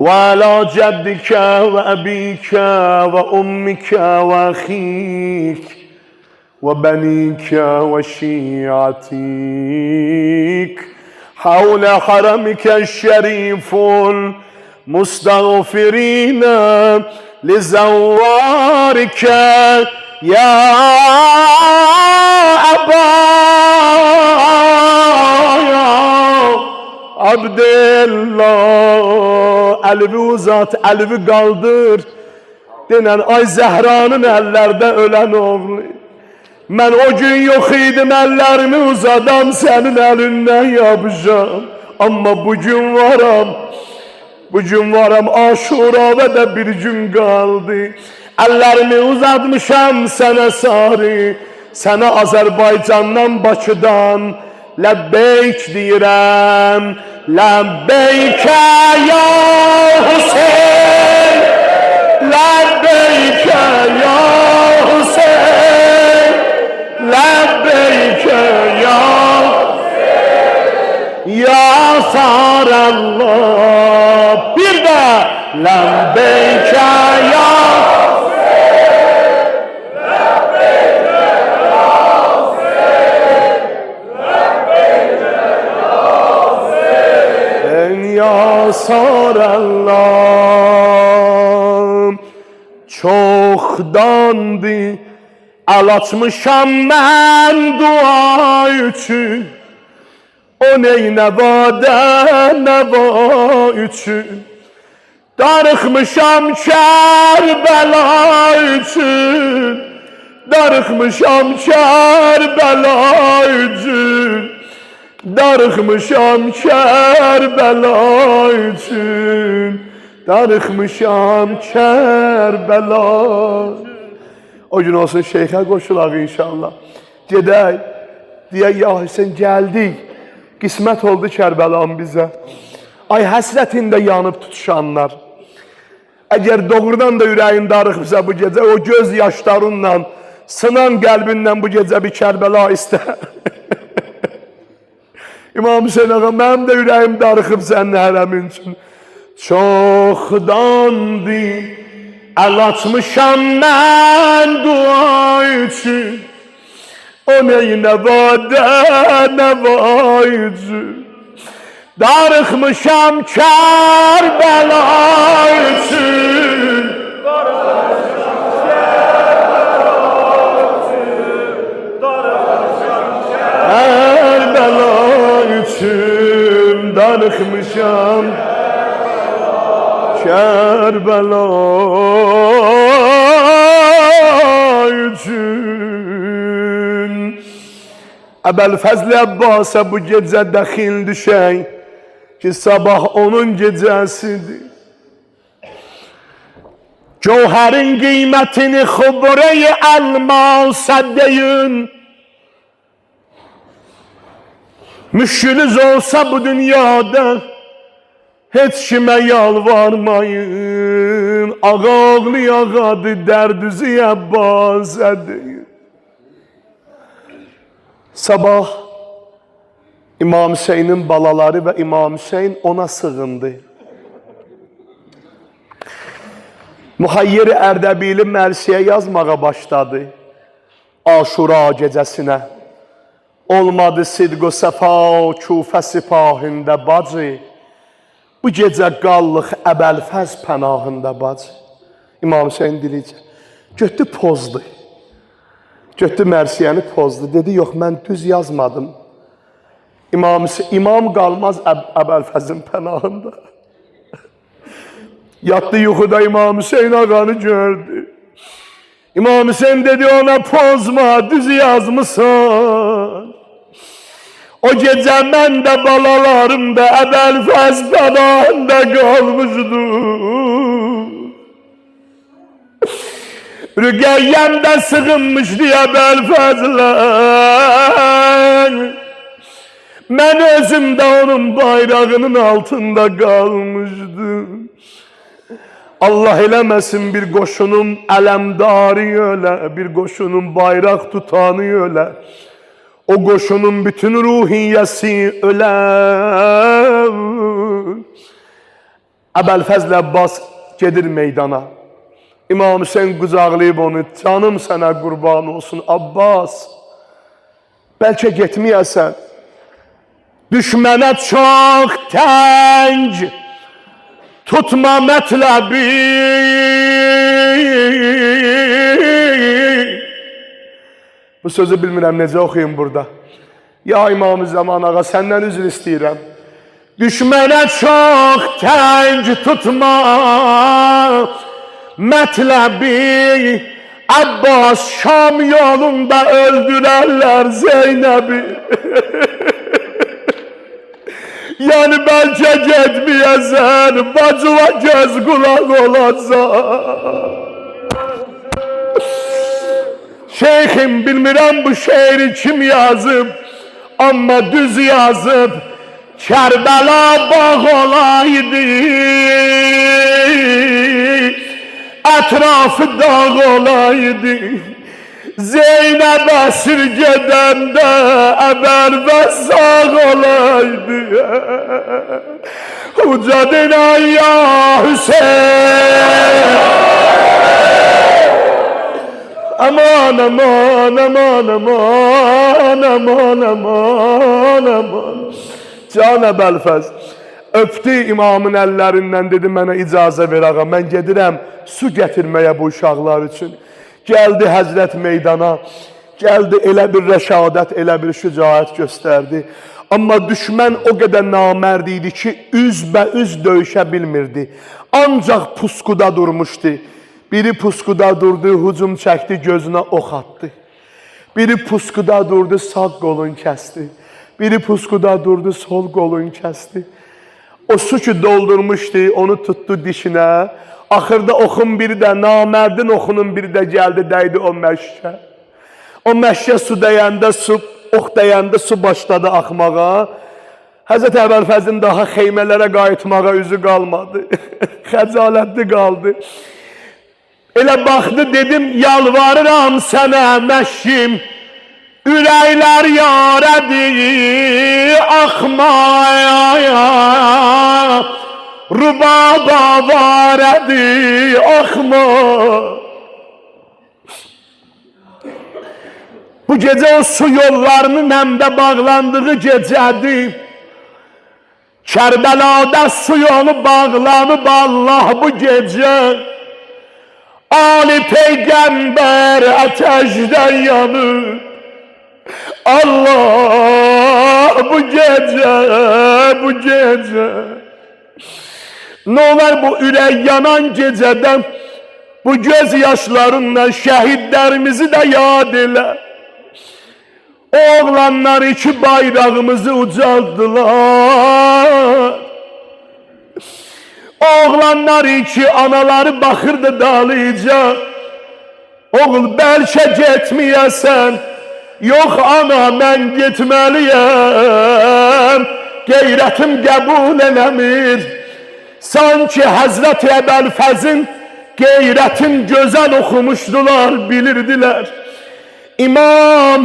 وعلى جدك وأبيك وأمك وأخيك وبنيك وشيعتك حول حرمك الشريف مستغفرين لزوارك يا أبا Abdullah, elvi uzat, elvi kaldır. Denen ay Zehra'nın ellerde ölen oğlu. Ben o gün yok idim, ellerimi uzadam senin elinden yapacağım. Ama bugün varam. Bugün varam Aşura'da da bir gün kaldı. Ellerimi uzatmışam sana sarı. Sana Azerbaycan'dan, Bakı'dan lebbeyk deyirəm. Lebbeyke ya Hüseyin, lebbeyke ya Hüseyin, lebbeyke ya Hüseyin, ya Sarallah. Bir de lebbeyke ya Ya Sarallah. Çoxdandı el açmışam mən dua üçün. O ney nəvadə nəva üçün. Darıxmışam Kərbəla üçün. Darıxmışam Kərbəla üçün. Darıxmışam Kərbəla üçün. Darıxmışam Kərbəla. O gün olsun şeyxə qoşulaq inşallah. Gedək, deyək ya Hüseyin gəldik. Qismət oldu Kərbəlan bizə. Ay həsrətində yanıb tutuşanlar. Əgər doğrudan da ürəyin darıxmışsa bu gecə, o göz yaşlarınla, sınan qəlbindən bu gecə bir Kərbəla istə. İmam Hüseyin ağa, mənim də ürəyim darıxıb sənin hərəmin üçün. Çoxdandı el açmışam mən dua üçün. O ney nəvadə nəva üçün. Darıxmışam Kərbəla üçün. Kərbəla üçün. Darıxmışam Kərbəla üçün. Əbəlfəzl Əbbas'a bu gecə dəxil düşək ki, sabah onun gecəsidir. Cevherin kıymetini Hubure-i elmasa deyin. Müşkülünüz olsa bu dünyada hiç kime yalvarmayın. Ağağlı ağadı derdüzü Abbas'a deyin. Sabah İmam Hüseyin'in balaları ve İmam Hüseyin ona sığındı. Muhayyir Ərdəbili Mərsiyə yazmağa başladı. Aşura gecəsinə. Olmadı sidq-o səfa küfə sipahində bacı. Bu gecə qallıq Əbəlfəz pənahında bacı. İmam Hüseyin dilicə. Götdü pozdu. Götdü Mərsiyəni pozdu. Dedi, yox, mən düz yazmadım. İmam qalmaz Əbəlfəzin pənahında. Yatdı yuxuda İmam Hüseyin ağanı gördü. İmam Hüseyin dedi ona pozma, düz yazmışsan. O gece mən də balalarım da Əbəlfəz dadağında qalmışdı. Rüqəyyəm də sığınmışdı Əbəlfəzlə. Mən özüm də onun bayrağının altında qalmışdım. Allah eləməsin bir qoşunun ələmdarı ölə, bir qoşunun bayraq tutanı ölə. O qoşunun bütün ruhiyyəsi ölər. Əbəlfəzlə Abbas gedir meydana. İmam Hüseyin qucaqlayıb onu, canım sənə qurban olsun Abbas. Bəlkə getməyəsən. Düşmənə çox təng tutma mətləbi. Bu sözü bilmirəm necə oxuyum burada. Ya İmam-ı Zaman ağa, səndən üzr istəyirəm. Düşmənə çox təng tutma mətləbi. Abbas Şam yolunda öldürərlər Zeynəbi. Yani bəlkə getməyəsən, bacıva göz qulaq olasan. Şeyxim, bilmirəm bu şeiri kim yazıb, amma düz yazıb. Kərbəla bağ olaydı, ətrafı dağ olaydı. Zeynəb əsir gedəndə Əbəlfəz sağ olaydı. Uca denən ya Hüseyin. Aman aman aman aman aman aman aman. Can Əbəlfəz öpdü imamın əllərindən, dedi mənə icazə ver ağa, mən gedirəm su gətirməyə bu uşaqlar üçün. Gəldi Həzrət meydana, gəldi elə bir rəşadət, elə bir şücaət göstərdi. Amma düşmən o qədər namərd idi ki, üzbəüz döyüşə bilmirdi. Ancaq puskuda durmuşdu. Biri puskuda durdu, hücum çəkdi, gözünə ox atdı. Biri puskuda durdu, sağ qolun kəsdi. Biri puskuda durdu, sol qolun kəsdi. O su ki doldurmuşdu, onu tutdu dişinə. Axırda oxun biri də, namərdin oxunun biri də gəldi, dəydi o məşkə. O məşkə su dəyəndə, ox dəyəndə su başladı axmağa. Həzrət Əbəlfəzin daha xeymələrə qayıtmağa üzü qalmadı. Xəcalətli qaldı. Elə baxdı, dedim, yalvarıram sənə məşkim, ürəklər yarədir axmaya. Rubaba varədi axma. Bu gecə o su yollarının həm də bağlandığı gecədir. Kərbəlada su yolu bağlanıb Allah bu gecə. Ali Peygamber ateşten yanır. Allah bu gece. Ne olur bu ürək yanan gecədən bu göz yaşlarından şəhidlərimizi də yad elə. Oğlanlar iki bayrağımızı ucaldılar. Oğlanlar iki anaları baxırdı dalayacaq. Oğul bəlkə getməyəsən. Yox ana mən getməliyəm. Qeyrətim qəbul eləmir. Sanki Həzrət Əbəlfəzin qeyrətin gözəl oxumuşdular, bilirdilər. İmam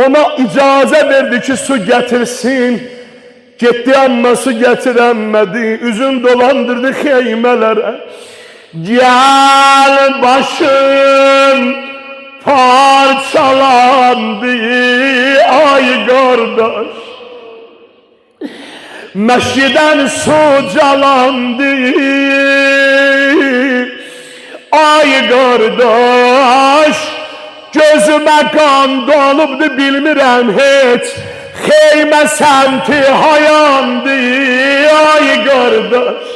ona icazə verdi ki su gətirsin. Getdi amma su gətirənmədi, üzün dolandırdı xeymələrə. Gəl başım parçalandı ay qardaş. Məşkidən su calandı ay qardaş. Gözümə qan dolubdu bilmirəm heç. Xeymə səmti hayandı ay qardaş.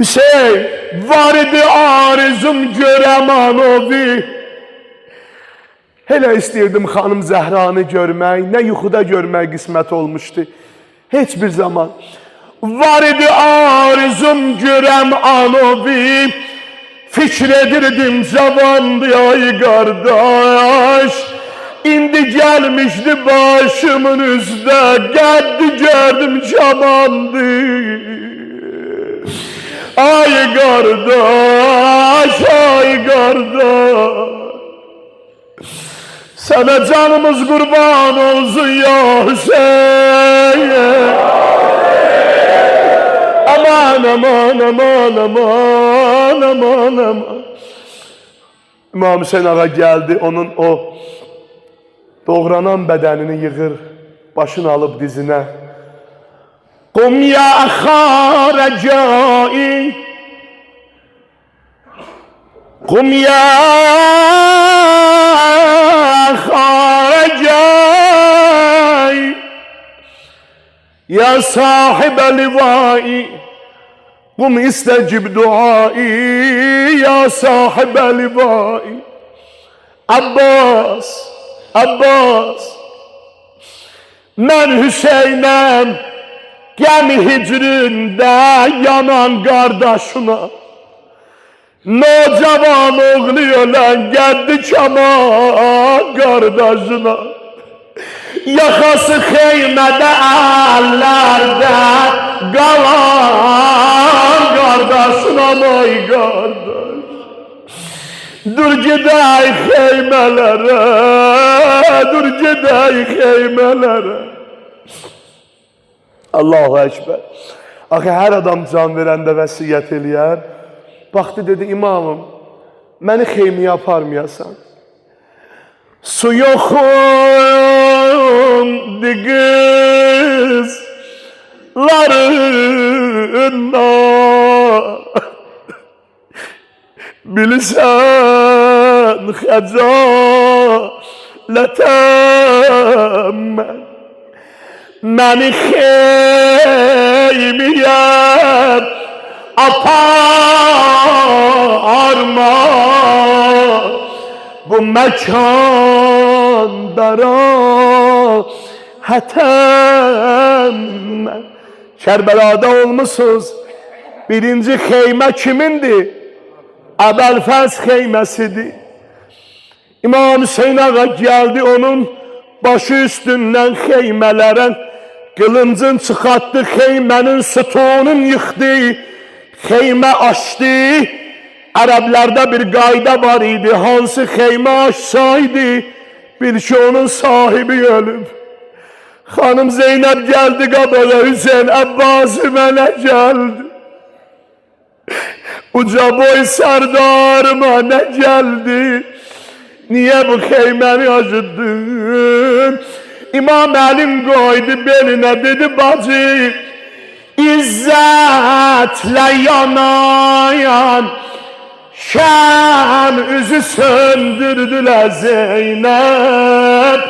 Hüseyin, var idi arzum görəm anovi. Hele istəyirdim xanım Zəhranı görmək, nə yuxuda görmək qismət olmuşdu. Heç bir zaman. Var idi arzum görəm anovi. Fikir edirdim cavandı ay qardaş. İndi gəlmişdi başımın üstə, qəddi gördüm camandı. Ay qardaş, ay qardaş. Sənə canımız qurban olsun ya Hüseyin. Aman, aman, aman, aman, aman, aman. İmam Hüseyin ağa gəldi, onun o doğranan bədənini yığır, başını alıb dizinə. Qum ya xarəcai, qum ya xarəcai, ya sahibə livai, qum istəcib duai, ya sahibə livai. Abbas, Abbas, mən Hüseynəm, gəmi hicrində yanan qardaşına, nocavan oğlu ölən qəddi kaman qardaşına, yaxası xeymədə əllərdə qalan qardaşına, ay qardaş. Dur gedək xeymələrə, dur gedək xeymələrə. Allahu Ekber. Axı hər adam can verəndə vəsiyyət eləyər. Baxdı dedi, imamım, məni xeymiyə aparmayasan. Su yoxundu qızlarına, bilsən xəcalətəm mən. Məni xeymiyə aparma, bu məkandara hətəm mən. Kərbəlada olmuşsunuz, birinci xeymə kimindir? Əbəlfəz xeyməsidir. İmam Hüseyin ağa gəldi, onun başı üstündən xeymələrə, qılıncın çıxartdı, xeymənin sütunun yıxdı, xeymə açdı. Ərəblərdə bir qayda var idi, hansı xeymə açsaydı, bil ki onun sahibi ölüb. Xanım Zeynəb gəldi qabağa, Hüseyin Əbbası mənə gəldi. Uca boy sərdarıma nə gəldi? Niye bu xeyməni acıddın? İmam Əlim qoydu belinə, dedi bacı, İzzətlə yanayan şən üzü söndürdülər Zeynəb.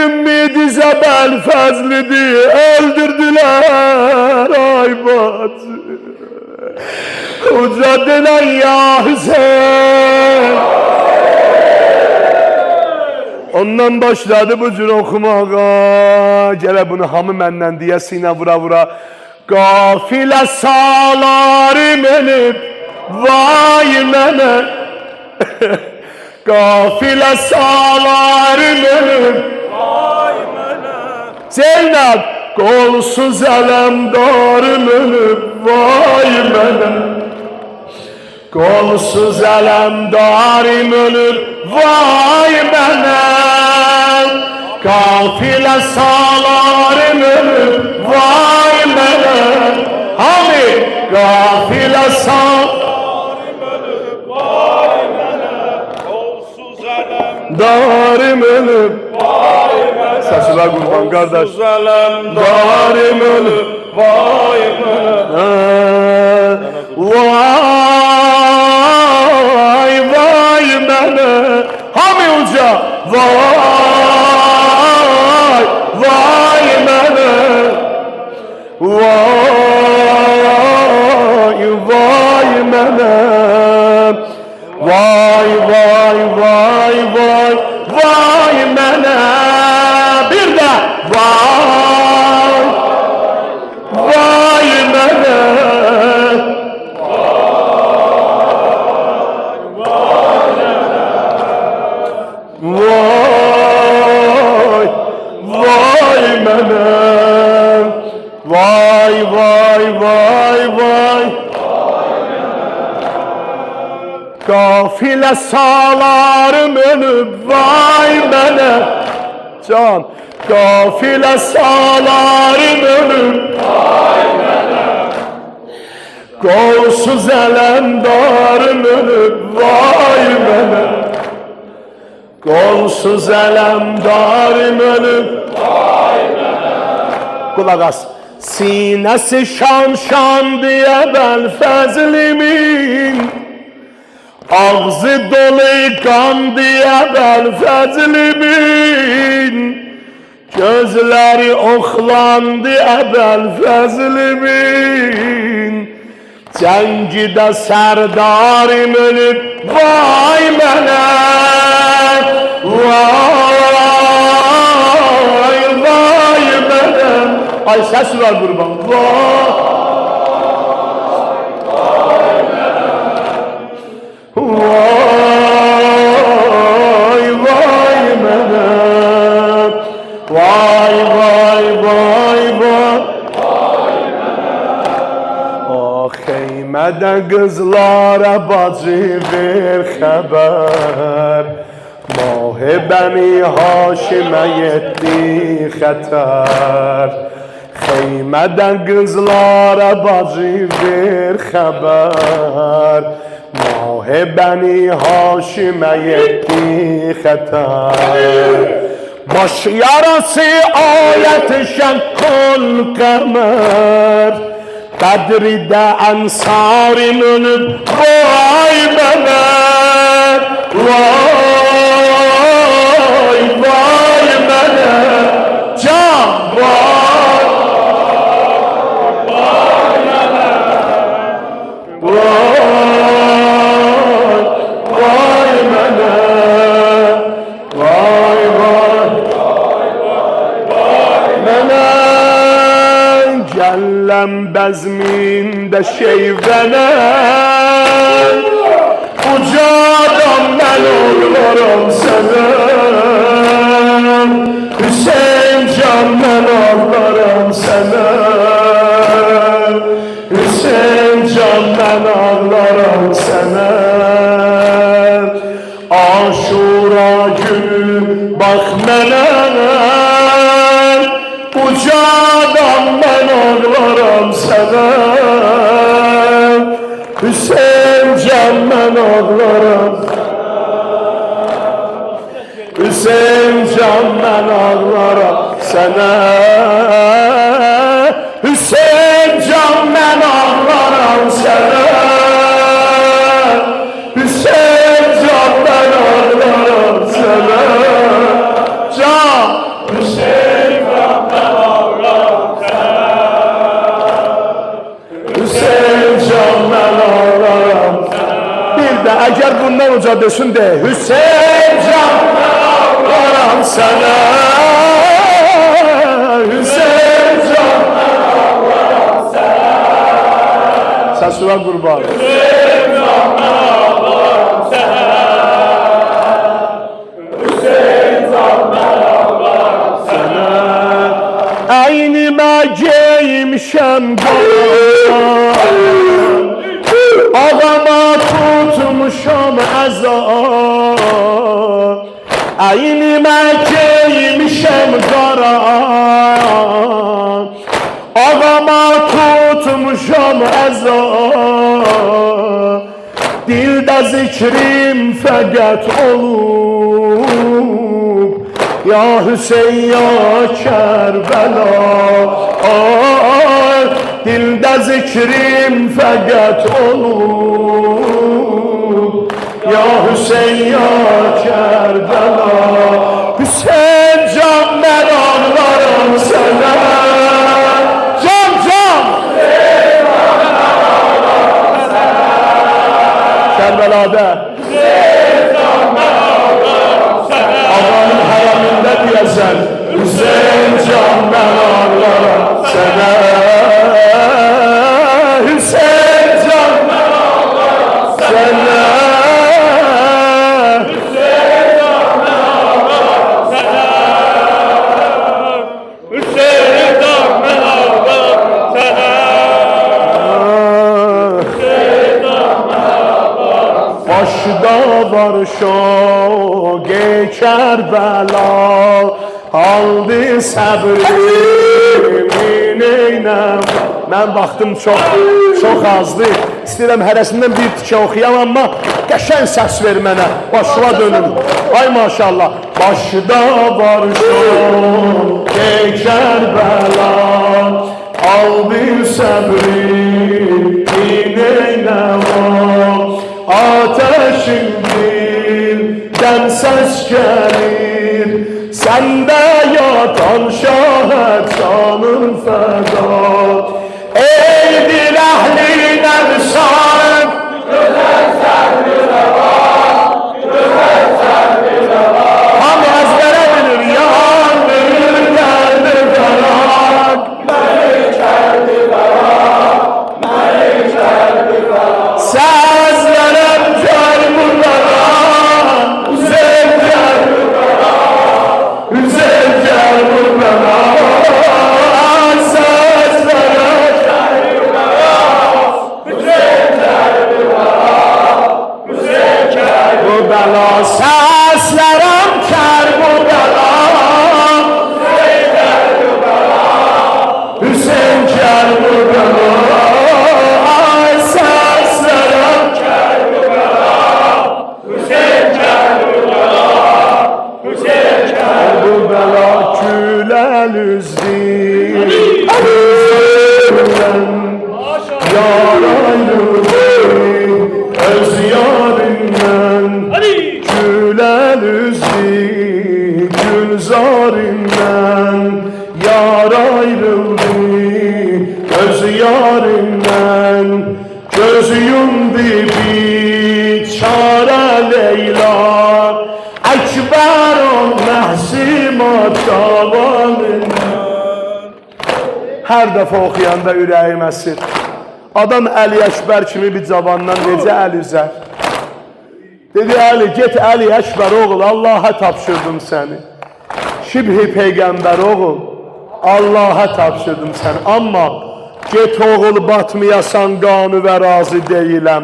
Ümmidi Zəbəl Fəzlidir, öldürdülər ay bacı. Uca denən ya Hüseyin. Ondan başladı bu cür oxumağa. Gələ bunu hamı məndən deyə sinə vura vura. Qafilə salarım elib, vay mənə. Qafilə salarım elib, vay mənə. Zeynəb, qolsuz ələmdarım elib, vay mənə. Qolsuz ələmdarım ölür, vay mənə. Qafilə salarım ölür, vay mənə. Hamı qafilə salarım ölür, vay mənə. Qolsuz ələmdarım ölür, vay mənə. Səsilə qurban qardaş. Qolsuz ələmdarım ölür, vay mənə. Vay, vay mənə. Hamı uca. Vay, vay mənə. Vay, vay. mənəm. Vay vay vay vay. Qafilə salarım ölüb vay mənəm. Can, qafilə salarım ölüb vay mənəm. Qolsuz ələmdarım ölüb vay mənəm. Qolsuz ələmdarım ölüb vay mənəm. Qulaq as. Sinəsi şan şan deyə bəl fəzlimin, ağzı dolu qan deyə bəl fəzlimin, gözləri oxlandı əbəl fəzlimin, cəngidə sərdarım ölüb vay mənə, vay vay mənə. Ay səs var qurban. Vay vay mənə, vay vay mənə, vay vay vay vay mənə. Ah xeymədə qızlara bacı ver xəbər, Mah-ı Bəni Haşimə yetdi xətər. Xeymədən qızlara bacı ver xəbər, Mah-ı Bəni Haşimə yetdi xətər. Baş yarası ayət şəkkul qəmər, Qədridə ənsarim ölüb vay mənə, vay vay mənə. Can vay vay mənə, vay vay mənə, vay vay vay mənə. Gəlləm bəzmində şeyvənə, ucadan mən oğlarım sənə, Hüseyin can mən ağlarım sənə, Hüseyin can mən ağlarım sənə. Aşura günü bax mənə, ucadan mən ağlarım sənə, Hüseyin can mən ağlarım, Hüseyin can mən ağlarım sənə, Hüseyin can mən ağlarım sənə, Hüseyin can mən ağlarım sənə. Can Hüseyin can mən ağlarım sənə, Hüseyin can mən ağlarım sənə. Bir də əgər bundan uca desin de, Hüseyin can mən ağlarım sənə, Hüseyin can mən ağlarım sənə. Səsi var qurban. Hüseyin can mən ağlarım sənə, Hüseyin can mən ağlarım sənə. Əynimə geymişəm qara, ağama tutmuşam əza, əynimə geymişəm qara, ağama tutmuşam əza, dildə zikrim fəqət olub, ya Hüseyin ya Kərbəla. Dildə zikrim fəqət olub, ya Hüseyin ya Kərbəla. Hüseyin can mən ağlarım sənə, can can Hüseyin can mən ağlarım sənə, Kərbəlada Hüseyin can mən ağlarım sənə. Ağanın hərəmində deyəsən, Hüseyin can mən ağlarım sənə, Hüseyin can mən ağlarım sənə, Hüseyin can mən ağlarım sənə, Hüseyin şok Kerbela aldı səbrimin eynəm. Mən vaxtım çox azdır. İstəyirəm hərəsindən bir tikə oxuyam, amma qəşəng səs ver mənə. Başına dönüm. Ay maşallah. Başda var şok Kərbəla, aldı səbrimin eynəm. Ateşin dildən səs gəlir, səndə yatan şahət canın fəda. Ey dil əhlinə müsad, gözəl sərvinə var, gözəl sərvinə var. Hamı əzbərə bilir, yandır, gəldi fəlak. Məni kərdi fəlak, məni kərdi fəlak. Səzlərəm kər bunlara, üzər kər bunlara, üzər kər bunlara. Səslərəm Kərbala, Hüseyn Kərbala. Ay səslərəm Kərbala, Hüseyn Kərbala, Hüseyn Kərbala. Güləl üzlü yar ayrıldı öz yarindən. Güləl üzlü gülzarindən yar ayrıldı öz yarindən. Göz yumdu biçarə Leyla, Əkbər o məhsimat davanından. Hər dəfə oxuyanda ürəyim əsir. Adam Əli Əkbər kimi bir cavandan necə əl üzər? Dedi Əli, get Əli Əkbər oğul, Allah'a tapşırdım səni. Şibhi Peyğəmbər oğul, Allah'a tapşırdım səni. Amma get oğul batmayasan qanı və razı deyiləm.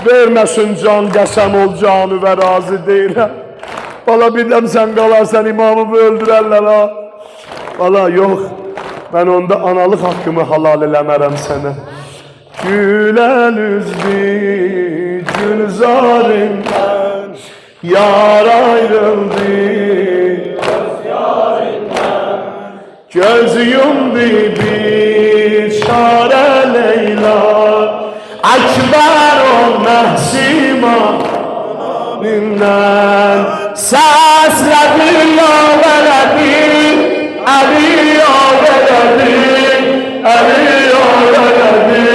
Verməsin can qəsəm ol canı və razı deyiləm. Valla biləm sən qalarsan imamımı öldürərlər ha. Valla yox, mən onda analıq haqqımı halal eləmərəm sənə. Güləl üzlü gülzarindən yar ayrıldı göz yumdu biçarə Leyla. Əkbər o məhsimanından səslədi ya vələdi, Əli ya vələdi, Əli ya vələdi.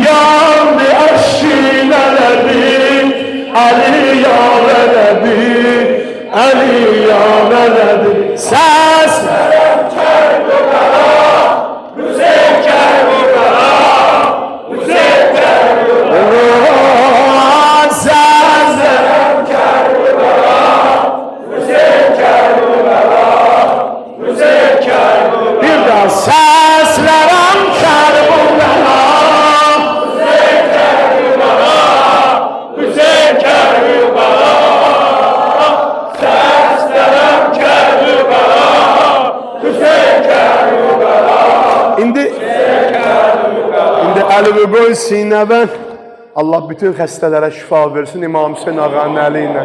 Yandı əşkin ələdi, Əli ya vələdi, Əli ya vələdi. Səslərəm Kərbala, Hüseyn Kərbala, Hüseyn Kərbala. Səslərəm Kərbala, Hüseyn Kərbala, Hüseyn Kərbala. Bir daha səslərəm Kərbala, Hüseyn Kərbala, Hüseyn Kərbala. Səslərəm Kərbala, Hüseyn Kərbala. İndi əli qoy sinəvən. Allah bütün xəstələrə şifa versin İmam Hüseyn ağanın əli ilə.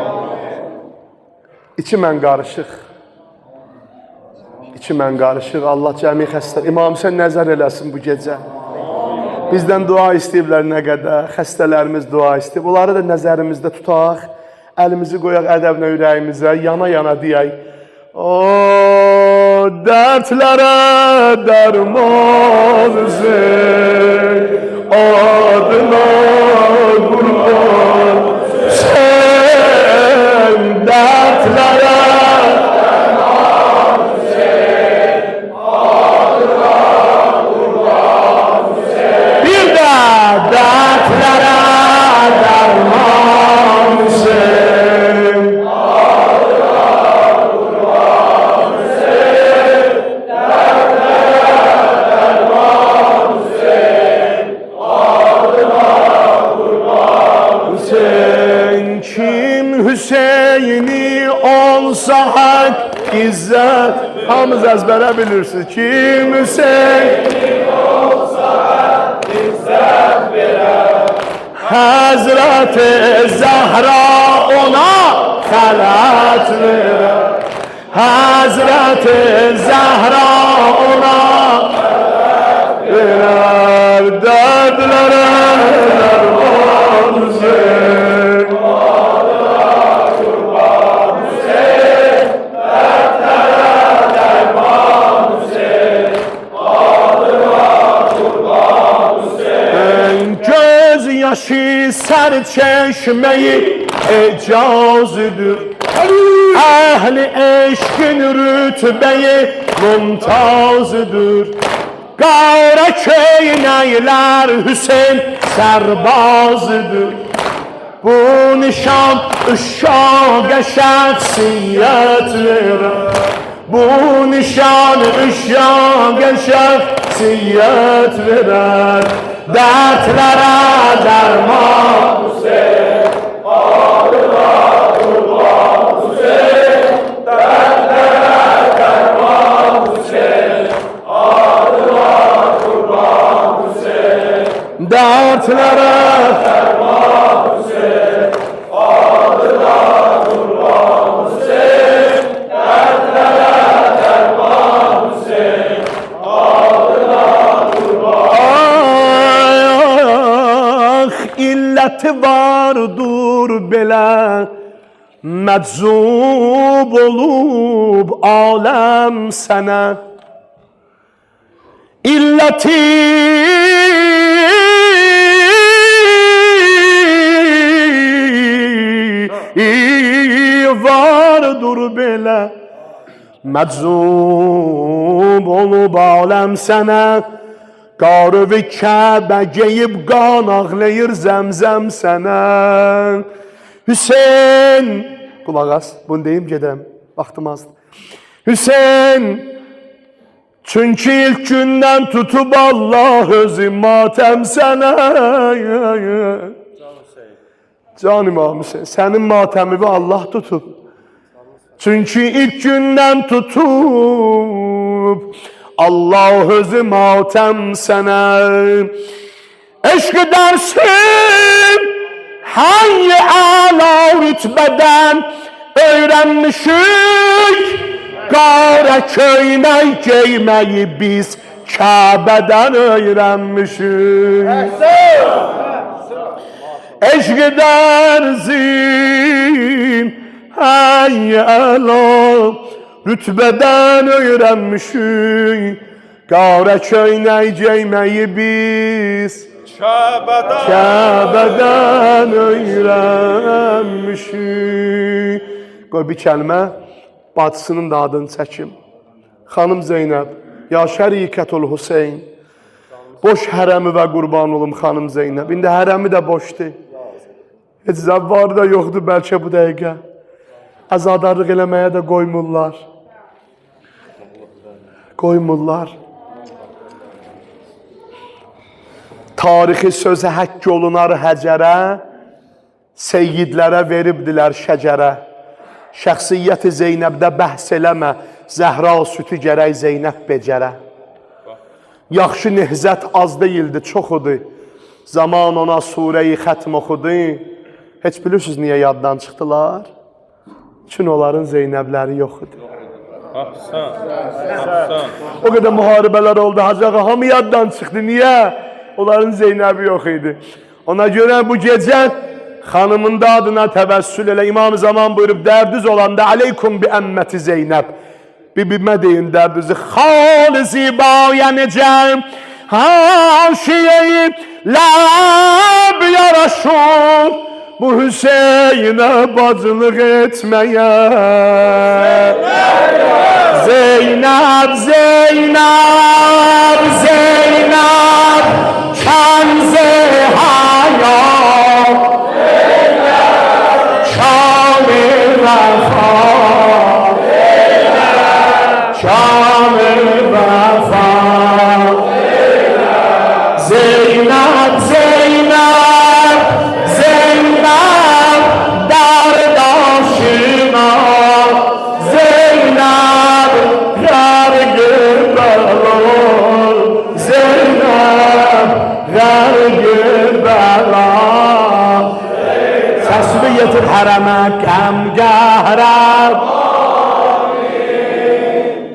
İçi mən qarışıq. İçi mən qarışıq. Allah cəmi xəstələr. İmam Hüseyn nəzər eləsin bu gecə. Bizdən dua istəyiblər nə qədər. Xəstələrimiz dua istəyib. Onları da nəzərimizdə tutaq. Əlimizi qoyaq ədəblə ürəyimizə. Yana-yana deyək. O dərdlərə dərman Hüseyn, adına qurban Hüseyn. Dərdlərə dərman Hüseyn, adına qurban Hüseyn. Bir də dərdlərə dərman Hüseyn, adına qurban Hüseyn. Dərdlərə dərman Hüseyn, adına qurban Hüseyn. Hüseyni olsa hak izzet. Hamız ezbere bilirsiniz. Kim Hüseyni olsa hak izzet verer. Hazreti Zahra ona halat verer. Hazreti Zahra ona halat verer. Derdlere derman Hüseyin. Adına kurban Hüseyin. Derdlere derman Hüseyin. Adına kurban Hüseyin. Göz yaşı serçeşmeyi ecazıdır. Ehli eşkin rütbeyi mumtazıdır. Qara köynəklər Hüseyin sərbazıdır. Bu nişan uşağa şəxsiyyət verər. Bu nişan uşağa şəxsiyyət verər. Dərdlərə dərman Hüseyin, adına kurban Hüseyin. Dərdlərə dərman Hüseyin, adına kurban Hüseyin. Dərdlərə dərman Hüseyin, adına kurban Hüseyin. Dərdlərə dərman Hüseyin, adına kurban. İlləti vardır belə, məczub olub aləm sənə. İlləti vardır belə, məczub olub aləm sənə. Qarı Kəbə geyib qan ağlayır zəmzəm sənə. Hüseyin, qulaq as, bunu deyim gedəm, vaxtım azdır. Hüseyin, çünki ilk gündən tutub Allah özü matəm sənə. Can İmam Hüseyin, sənin matəmivi Allah tutub. Çünki ilk gündən tutub Allah özü matəm sənə. Eşq dərsim hangi âlâ rütbədən öyrənmişik. Qara köynək geyməyi biz Kəbədən öyrənmişik. Eşq dərsim hangi âlâ rütbədən öyrənmişik. Qara köynək geyməyi biz Kəbədən öyrənmişik. Qoy bir kəlmə bacısının da adını çəkim. Xanım Zeynəb, ya şərikətul Hüseyin. Boş hərəmi və qurban olum xanım Zeynəb. İndi hərəmi də boşdur. Heç zəvvarı da yoxdur bəlkə bu dəqiqə. Əzadarlıq eləməyə də qoymurlar. Qoymurlar. Tarixi sözə həkk olunar həcərə, seyyidlərə veribdilər şəcərə. Şəxsiyyəti Zeynəbdə bəhs eləmə, Zəhra sütü gərək Zeynəb becərə. Yaxşı nehzət az deyildi, çox idi. Zaman ona surəyi xətm oxudu. Heç bilirsiniz niyə yaddan çıxdılar? Çünki onların Zeynəbləri yox idi. O qədər müharibələr oldu, Hacı ağa, hamı yaddan çıxdı. Niyə? Onların Zeynəbi yox idi. Ona görə bu gecə xanımın da adına təvəssül elə. İmam-ı Zaman buyurub, dərdiz olanda aleykum bi əmməti Zeynəb. Bibimə deyin dərdizi. Xal zibaya necəm, haşiyeyi ləb yaraşur. Bu Hüseynə bacılıq etməyə. Zeynəb, Zeynəb, Zeynəb, kənz-i hayat. Zeynəb, kamil vəfa. Zeynəb, kamil vəfa. Zeynəb, Zeynəb, Zeynəb, dardaşı qəm qəhrəm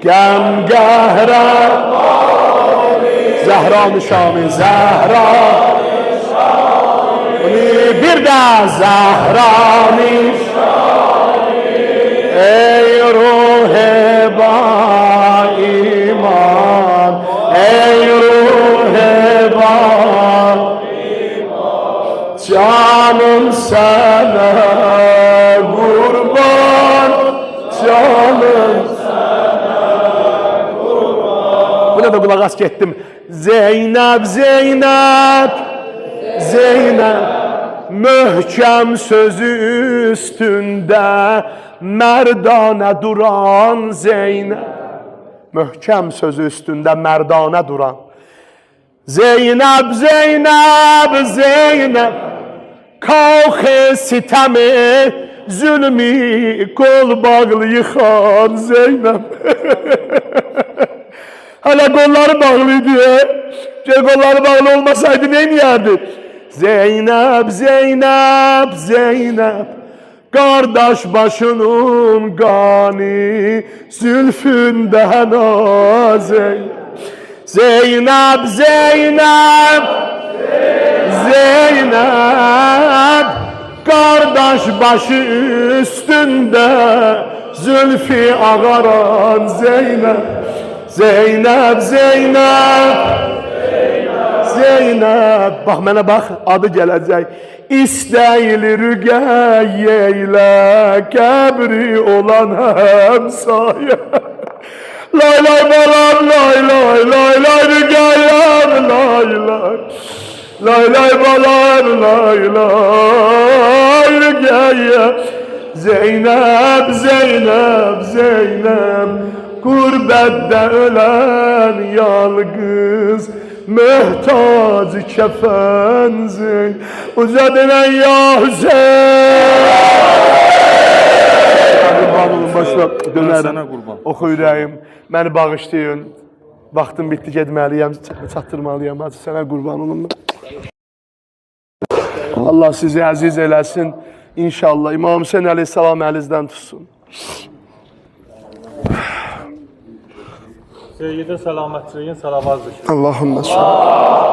qəm qəhrəm Zəhra nişanı Zəhra bir də Zəhra nişanı ey ruh-i ba iman ey ruh-i ba canım sana kurban canım buna da kulak as getdim Zeynep Zeynep Zeynep möhkəm sözü üstündə mərdanə duran Zeynep möhkəm sözü üstündə mərdanə duran Zeynep Zeynep Zeynep kalxı sitəmi zulmü qol bağlı yıxan Zeynep hala qolları bağlıydı qolları bağlı olmasaydı neyniyərdi Zeynep Zeynep Zeynep kardeş başının qani zülfündən Zeynep Zeynep Zeynep Zeynep kardeş başı üstünde zülfü ağaran Zeynep Zeynep Zeynep Zeynep bak mənə bax adı gələcək İstəyili rüqəyyə ilə qəbri olan həmsayə Lay lay balam lay lay lay lay rüqəyyəm lay lay Lay lay balam lay lay rüqəyyəm Zeynep Zeynep Zeynep Gurbette ölen yalgız Möhtaç kefen Zeyn Uca denen ya Hüseyin Kurbanım başla dönerim Oxu ürəyim Məni bağışlayın Vaxtım bitdi getməliyəm Çatdırmalıyam Hacı sənə qurban olum Allah sizi əziz eləsin İnşallah İmam Hüseyin əleyhissalam əlinizdən tutsun Seyyid-i Selametçiliğin salavat zikri. Allahümme sallallahu